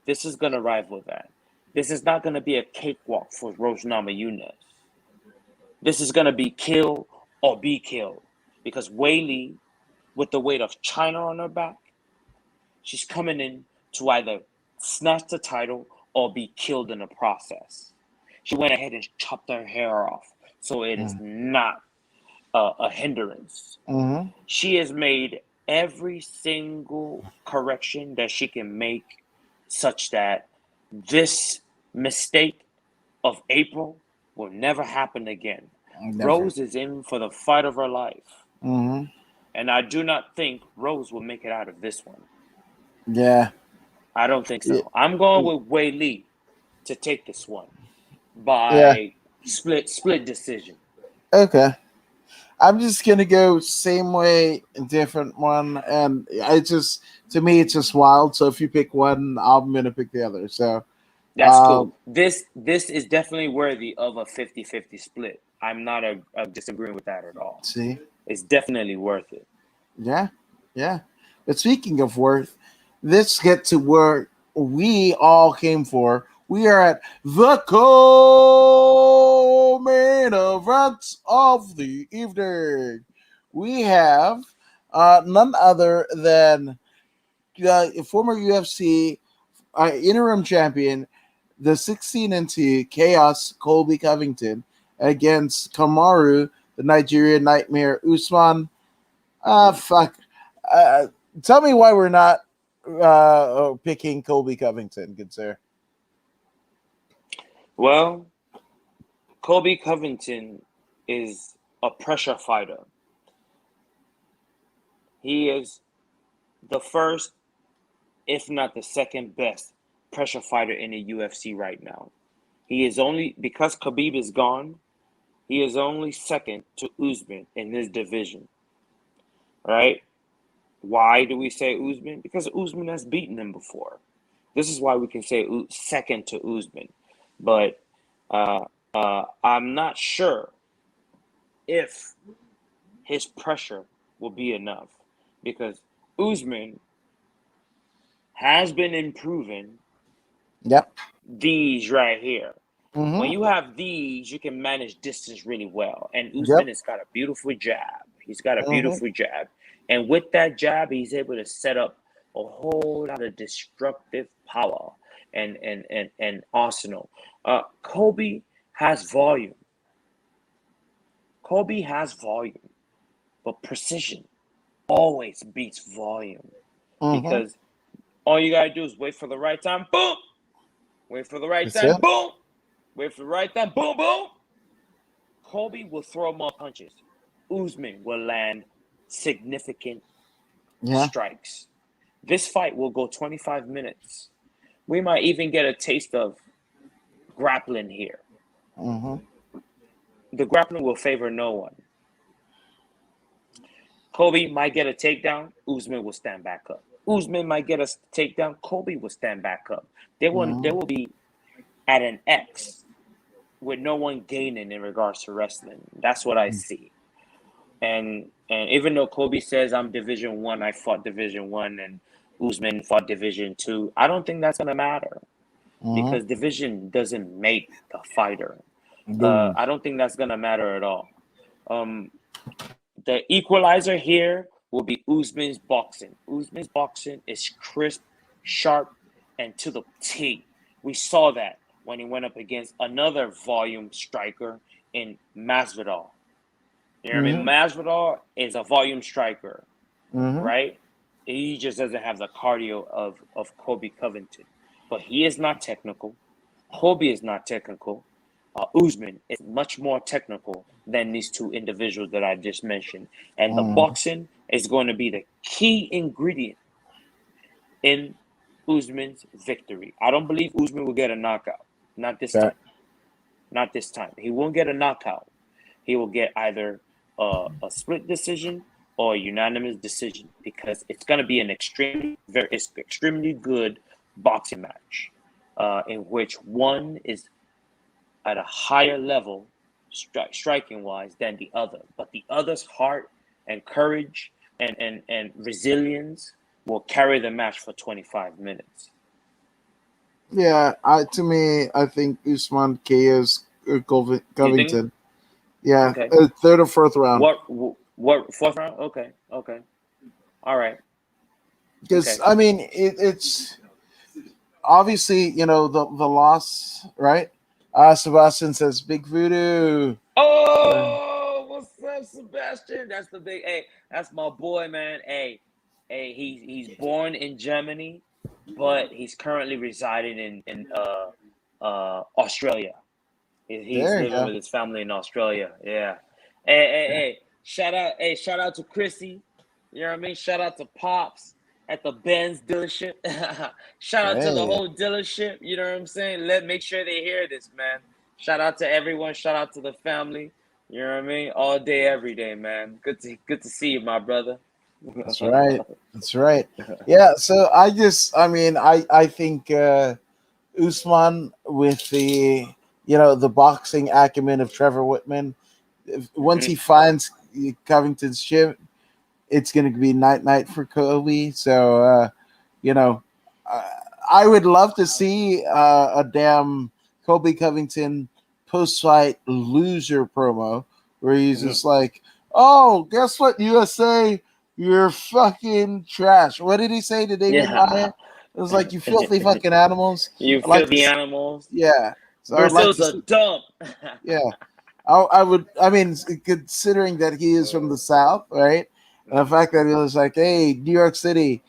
[SPEAKER 2] This is going to rival that. This is not going to be a cakewalk for Rose Namajunas. This is going to be kill or be killed because Wei Li, with the weight of China on her back, she's coming in to either snatch the title or be killed in the process. She went ahead and chopped her hair off, so it is not a hindrance.
[SPEAKER 1] Mm-hmm.
[SPEAKER 2] She has made every single correction that she can make, such that this mistake of April will never happen again.
[SPEAKER 1] Never.
[SPEAKER 2] Rose is in for the fight of her life.
[SPEAKER 1] Mm-hmm.
[SPEAKER 2] And I do not think Rose will make it out of this one.
[SPEAKER 1] Yeah.
[SPEAKER 2] I don't think
[SPEAKER 1] Yeah.
[SPEAKER 2] so. I'm going with Wei Li to take this one
[SPEAKER 1] Yeah.
[SPEAKER 2] by split decision.
[SPEAKER 1] Okay. I'm just gonna go same way, different one, and I just to me it's just wild. So if you pick one, I'm gonna pick the other. So,
[SPEAKER 2] That's cool. This is definitely worthy of a 50-50 split. I'm not disagreeing with that at all.
[SPEAKER 1] see,
[SPEAKER 2] It's definitely worth it.
[SPEAKER 1] yeah, yeah. But speaking of worth, let's get to where we all came for. We are at the co-main event of the evening. We have none other than former UFC interim champion, the 16-2 Chaos Colby Covington against Kamaru, the Nigerian Nightmare Usman. Fuck. Uh, Tell me why we're not picking Colby Covington, good sir.
[SPEAKER 2] Well, Kobe Covington is a pressure fighter. He is the first, if not the second best, pressure fighter in the UFC right now. He is only, because Khabib is gone, he is only second to Usman in this division, right? Why do we say Usman? Because Usman has beaten him before. This is why we can say second to Usman. But I'm not sure if his pressure will be enough because Usman has been improving
[SPEAKER 1] Yep.
[SPEAKER 2] these right here. When
[SPEAKER 1] Mm-hmm.
[SPEAKER 2] you have these, you can manage distance really well. And Usman
[SPEAKER 1] Yep.
[SPEAKER 2] has got a beautiful jab. He's got a
[SPEAKER 1] Mm-hmm.
[SPEAKER 2] beautiful jab. And with that jab, he's able to set up a whole lot of destructive power and arsenal. Kobe has volume. Kobe has volume, but precision always beats volume
[SPEAKER 1] Mm-hmm.
[SPEAKER 2] because all you gotta do is wait for the right time, boom. Wait for the right
[SPEAKER 1] That's it.
[SPEAKER 2] time, boom. Wait for the right time, boom, boom. Kobe will throw more punches. Usman will land significant
[SPEAKER 1] Yeah.
[SPEAKER 2] strikes. This fight will go 25 minutes. We might even get a taste of grappling here.
[SPEAKER 1] Mm-hmm.
[SPEAKER 2] The grappling will favor no one. Kobe might get a takedown. Usman will stand back up. Usman might get a takedown. Kobe will stand back up. They
[SPEAKER 1] Mm-hmm.
[SPEAKER 2] will be at an X with no one gaining in regards to wrestling. That's what I see. And even though Kobe says I'm Division One, I fought Division One, and Usman fought Division Two, I don't think that's gonna matter
[SPEAKER 1] Mm-hmm.
[SPEAKER 2] because division doesn't make the fighter.
[SPEAKER 1] No.
[SPEAKER 2] I don't think that's gonna matter at all. Um, the equalizer here will be Usman's boxing. Usman's boxing is crisp, sharp, and to the T. We saw that when he went up against another volume striker in Masvidal. You know what I mean?
[SPEAKER 1] Mm-hmm.
[SPEAKER 2] Masvidal is a volume striker,
[SPEAKER 1] Mm-hmm.
[SPEAKER 2] right? He just doesn't have the cardio of Kobe Covington. But he is not technical. Kobe is not technical. Usman is much more technical than these two individuals that I just mentioned. And the
[SPEAKER 1] Mm-hmm.
[SPEAKER 2] boxing is going to be the key ingredient in Usman's victory. I don't believe Usman will get a knockout. Not this
[SPEAKER 1] Okay.
[SPEAKER 2] time. Not this time. He won't get a knockout. He will get either a split decision or unanimous decision, because it's going to be an extremely good boxing match, in which one is at a higher level, striking wise, than the other, but the other's heart and courage and resilience will carry the match for 25 minutes.
[SPEAKER 1] Yeah, to me, I think Usman KO's
[SPEAKER 2] You think?
[SPEAKER 1] Covington. Yeah,
[SPEAKER 2] Okay.
[SPEAKER 1] third or fourth round.
[SPEAKER 2] What fourth round? Okay. Okay. All right.
[SPEAKER 1] Because
[SPEAKER 2] Okay.
[SPEAKER 1] I mean, it's obviously the loss, right? Sebastian says big voodoo.
[SPEAKER 2] Oh, what's up, Sebastian? That's the big. Hey, that's my boy, man. Hey, he's born in Germany, but he's currently residing in Australia. He's
[SPEAKER 1] There you
[SPEAKER 2] living
[SPEAKER 1] go.
[SPEAKER 2] with his family in Australia. Yeah. Hey. Shout out. Hey, shout out to Chrissy. You know what I mean? Shout out to Pops at the Benz dealership. Shout out to the
[SPEAKER 1] Hey,
[SPEAKER 2] whole dealership. You know what I'm saying? Make sure they hear this, man. Shout out to everyone. Shout out to the family. You know what I mean? All day, every day, man. Good to see you, my brother.
[SPEAKER 1] that's right. That's right. Yeah. So I think Usman with the boxing acumen of Trevor Whitman. Once he finds Covington's chip, it's going to be night for Kobe. So you know, uh, I would love to see a damn Kobe Covington post fight loser promo where he's just like, "Oh, guess what, USA, you're fucking trash." What did he say to David Maya?
[SPEAKER 2] Yeah.
[SPEAKER 1] It was like, "You filthy fucking animals."
[SPEAKER 2] You
[SPEAKER 1] I'd like to,
[SPEAKER 2] filthy animals.
[SPEAKER 1] yeah. So I'd like
[SPEAKER 2] Brazil's
[SPEAKER 1] to
[SPEAKER 2] a
[SPEAKER 1] see,
[SPEAKER 2] dump.
[SPEAKER 1] yeah. I would. I mean, considering that he is from the South, right? And the fact that he was like, "Hey, New York City,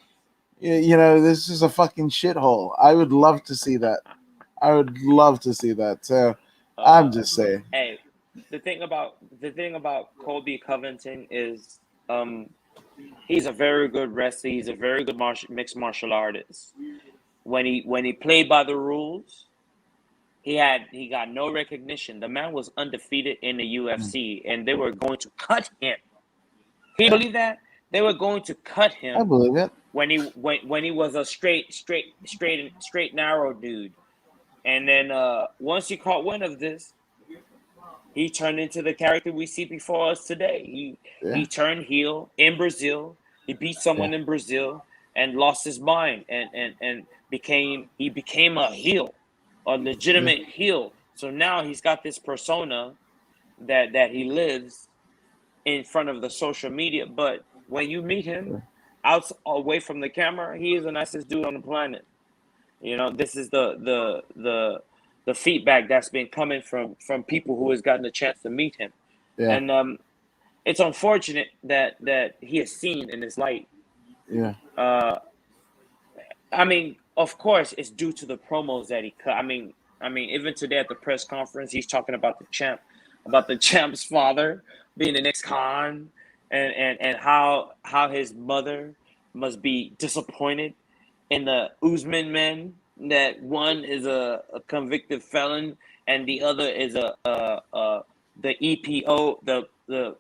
[SPEAKER 1] this is a fucking shithole." I would love to see that. I would love to see that. So I'm
[SPEAKER 2] uh,
[SPEAKER 1] just saying.
[SPEAKER 2] hey, the thing about Colby Covington is, he's a very good wrestler. He's a very good mixed martial artist. When he played by the rules, he got no recognition. The man was undefeated in the UFC, and they were going to cut him. Can you
[SPEAKER 1] Yeah,
[SPEAKER 2] believe that? They were going to cut
[SPEAKER 1] I
[SPEAKER 2] him
[SPEAKER 1] believe it.
[SPEAKER 2] when he was a straight narrow dude. And then once he caught wind of this, he turned into the character we see before us today. He
[SPEAKER 1] Yeah,
[SPEAKER 2] turned heel in Brazil. He beat
[SPEAKER 1] yeah,
[SPEAKER 2] someone in Brazil and lost his mind and became a heel, a
[SPEAKER 1] yeah,
[SPEAKER 2] legitimate heel. So now he's got this persona that he lives in front of the social media. But when you meet him
[SPEAKER 1] yeah.
[SPEAKER 2] out away from the camera, he is the nicest dude on the planet. This is the feedback that's been coming from people who has gotten a chance to meet him,
[SPEAKER 1] Yeah.
[SPEAKER 2] and it's unfortunate that he is seen in this light.
[SPEAKER 1] Yeah.
[SPEAKER 2] Uh, I mean, of course, it's due to the promos that he cut. I mean, even today at the press conference, he's talking about the champ's father being the next Khan, and how his mother must be disappointed in the Usman men, that one is a convicted felon and the other is the EPO, the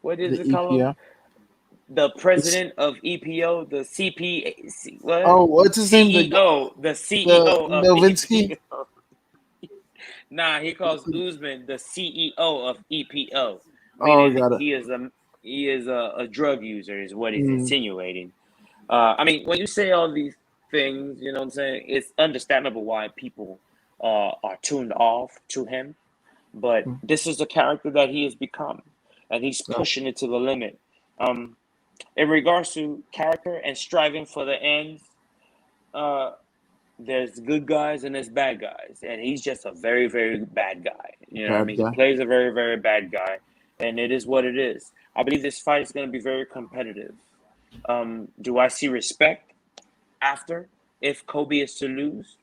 [SPEAKER 2] what
[SPEAKER 1] The
[SPEAKER 2] is it called?
[SPEAKER 1] EPO.
[SPEAKER 2] The
[SPEAKER 1] It's,
[SPEAKER 2] president of EPO, the CP, what?
[SPEAKER 1] oh, what's his name?
[SPEAKER 2] CEO, the
[SPEAKER 1] The
[SPEAKER 2] CEO of
[SPEAKER 1] Novinsky.
[SPEAKER 2] EPO. Nah, he calls Usman the CEO of EPO,
[SPEAKER 1] Oh,
[SPEAKER 2] meaning
[SPEAKER 1] got it.
[SPEAKER 2] he is a drug user, is what he's
[SPEAKER 1] Mm,
[SPEAKER 2] insinuating. I mean, when you say all these things, you know what I'm saying? It's understandable why people are tuned off to him. But
[SPEAKER 1] mm,
[SPEAKER 2] this is the character that he has become, and he's
[SPEAKER 1] yeah,
[SPEAKER 2] pushing it to the limit. Um, in regards to character and striving for the ends, uh, there's good guys and there's bad guys, and he's just a very, very bad guy. You know what I
[SPEAKER 1] bad
[SPEAKER 2] mean? He
[SPEAKER 1] guy.
[SPEAKER 2] plays a very, very bad guy, and it is what it is. I believe this fight is going to be very competitive. Do I see respect after if Kobe is to lose?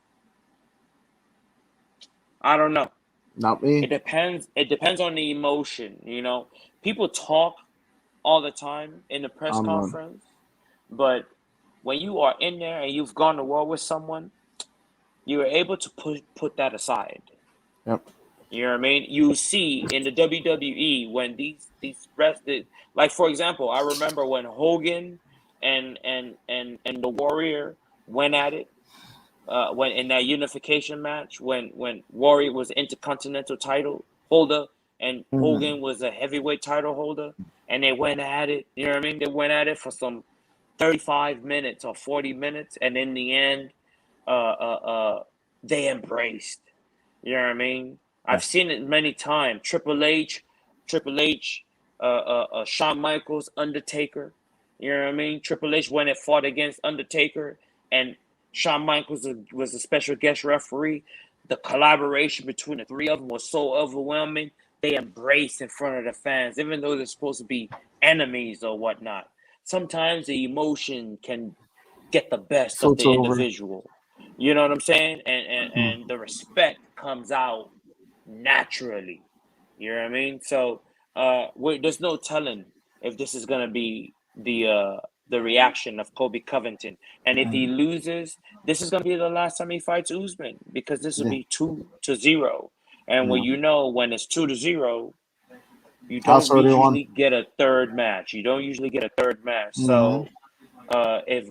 [SPEAKER 2] I don't know.
[SPEAKER 1] Not
[SPEAKER 2] It
[SPEAKER 1] me.
[SPEAKER 2] depends. It depends on the emotion. People talk all the time in the press
[SPEAKER 1] I'm not.
[SPEAKER 2] conference, but when you are in there and you've gone to war with someone, you are able to put that aside.
[SPEAKER 1] Yep.
[SPEAKER 2] You know what I mean? You see in the WWE when these rested, like for example, I remember when Hogan and the Warrior went at it. When in that unification match, when Warrior was Intercontinental title holder and
[SPEAKER 1] Mhm.
[SPEAKER 2] Hogan was a heavyweight title holder, and they went at it. You know what I mean? They went at it for some 35 minutes or 40 minutes, and in the end, uh, uh, uh, they embraced. You know what I mean? I've
[SPEAKER 1] Yes.
[SPEAKER 2] seen it many times. Triple H, Shawn Michaels, Undertaker. You know what I mean? Triple H went and fought against Undertaker, and Shawn Michaels was a special guest referee. The collaboration between the three of them was so overwhelming. They embraced in front of the fans, even though they're supposed to be enemies or whatnot. Sometimes the emotion can get the best
[SPEAKER 1] So
[SPEAKER 2] of
[SPEAKER 1] it's
[SPEAKER 2] the
[SPEAKER 1] over.
[SPEAKER 2] individual. You know what I'm saying?
[SPEAKER 1] Mhm.
[SPEAKER 2] And the respect comes out naturally. You know what I mean? So there's no telling if this is gonna be the reaction of Kobe Covington. And if he
[SPEAKER 1] Mhm.
[SPEAKER 2] loses, this is gonna be the last time he fights Usman because this will
[SPEAKER 1] Yeah.
[SPEAKER 2] be 2-0. And when
[SPEAKER 1] Mhm.
[SPEAKER 2] you know when it's 2-0, you
[SPEAKER 1] House
[SPEAKER 2] don't
[SPEAKER 1] already won.
[SPEAKER 2] usually get a third match. You don't usually get a third match.
[SPEAKER 1] Hmm.
[SPEAKER 2] So if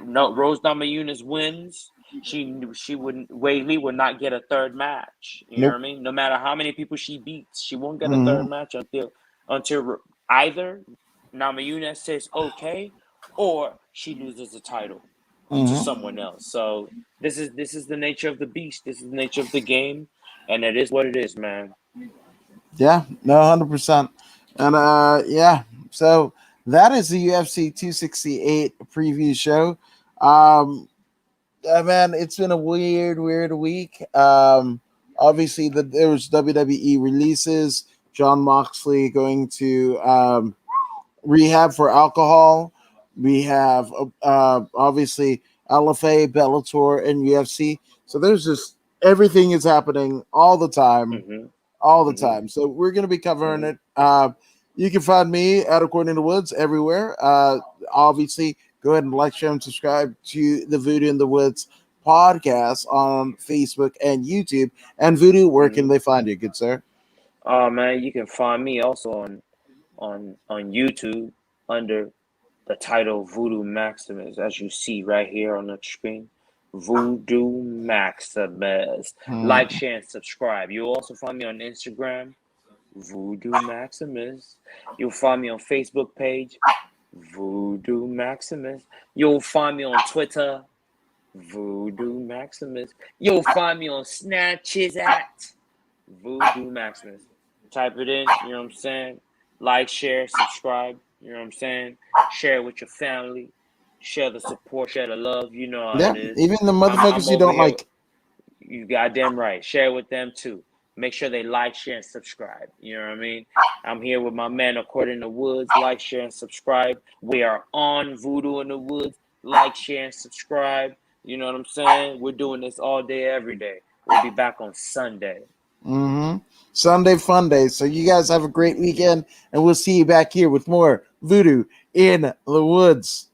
[SPEAKER 2] no Rose Namajunas wins, she wouldn't Whaley would not get a third match. You know what
[SPEAKER 1] Nope.
[SPEAKER 2] I mean? No matter how many people she beats, she won't get a
[SPEAKER 1] Hmm.
[SPEAKER 2] third match until either Namajunas says okay, or she loses the title to
[SPEAKER 1] Hmm.
[SPEAKER 2] someone else. So this is the nature of the beast. This is the nature of the game, and it is what it is, man.
[SPEAKER 1] Yeah, no, 100%. And yeah, so that is the UFC 268 preview show. Um, man, it's been a weird week. Obviously, there was WWE releases. John Moxley going to rehab for alcohol. We have obviously LFA, Bellator, and UFC. So there's just everything is happening all the time,
[SPEAKER 2] Mhm.
[SPEAKER 1] all the
[SPEAKER 2] Mhm.
[SPEAKER 1] time. So we're gonna be covering
[SPEAKER 2] Mhm.
[SPEAKER 1] it. You can find me at According in the Woods everywhere. Obviously, go ahead and like, share, and subscribe to the Voodoo in the Woods podcast on Facebook and YouTube. And Voodoo, where can
[SPEAKER 2] Mhm.
[SPEAKER 1] they find you, good sir?
[SPEAKER 2] Oh man, you can find me also on YouTube under the title Voodoo Maximus, as you see right here on the screen. Voodoo Maximus. Like,
[SPEAKER 1] Mm-hmm.
[SPEAKER 2] share, and subscribe. You'll also find me on Instagram, Voodoo Maximus. You'll find me on Facebook page, Voodoo Maximus. You'll find me on Twitter, Voodoo Maximus. You'll find me on Snapchat at Voodoo Maximus. Type it in, you know what I'm saying? Like, share, subscribe, you know what I'm saying? Share it with your family. Share the support, share the love, you know how
[SPEAKER 1] Yeah,
[SPEAKER 2] it is.
[SPEAKER 1] even the
[SPEAKER 2] I'm
[SPEAKER 1] motherfuckers you
[SPEAKER 2] over
[SPEAKER 1] don't
[SPEAKER 2] here.
[SPEAKER 1] like.
[SPEAKER 2] You goddamn right. Share it with them too. Make sure they like, share, and subscribe. You know what I mean? I'm here with my man According to Woods. Like, share, and subscribe. We are on Voodoo in the Woods. Like, share, and subscribe. You know what I'm saying? We're doing this all day, every day. We'll be back on Sunday.
[SPEAKER 1] Mm-hmm. Sunday fun day. So you guys have a great weekend, and we'll see you back here with more Voodoo in the Woods.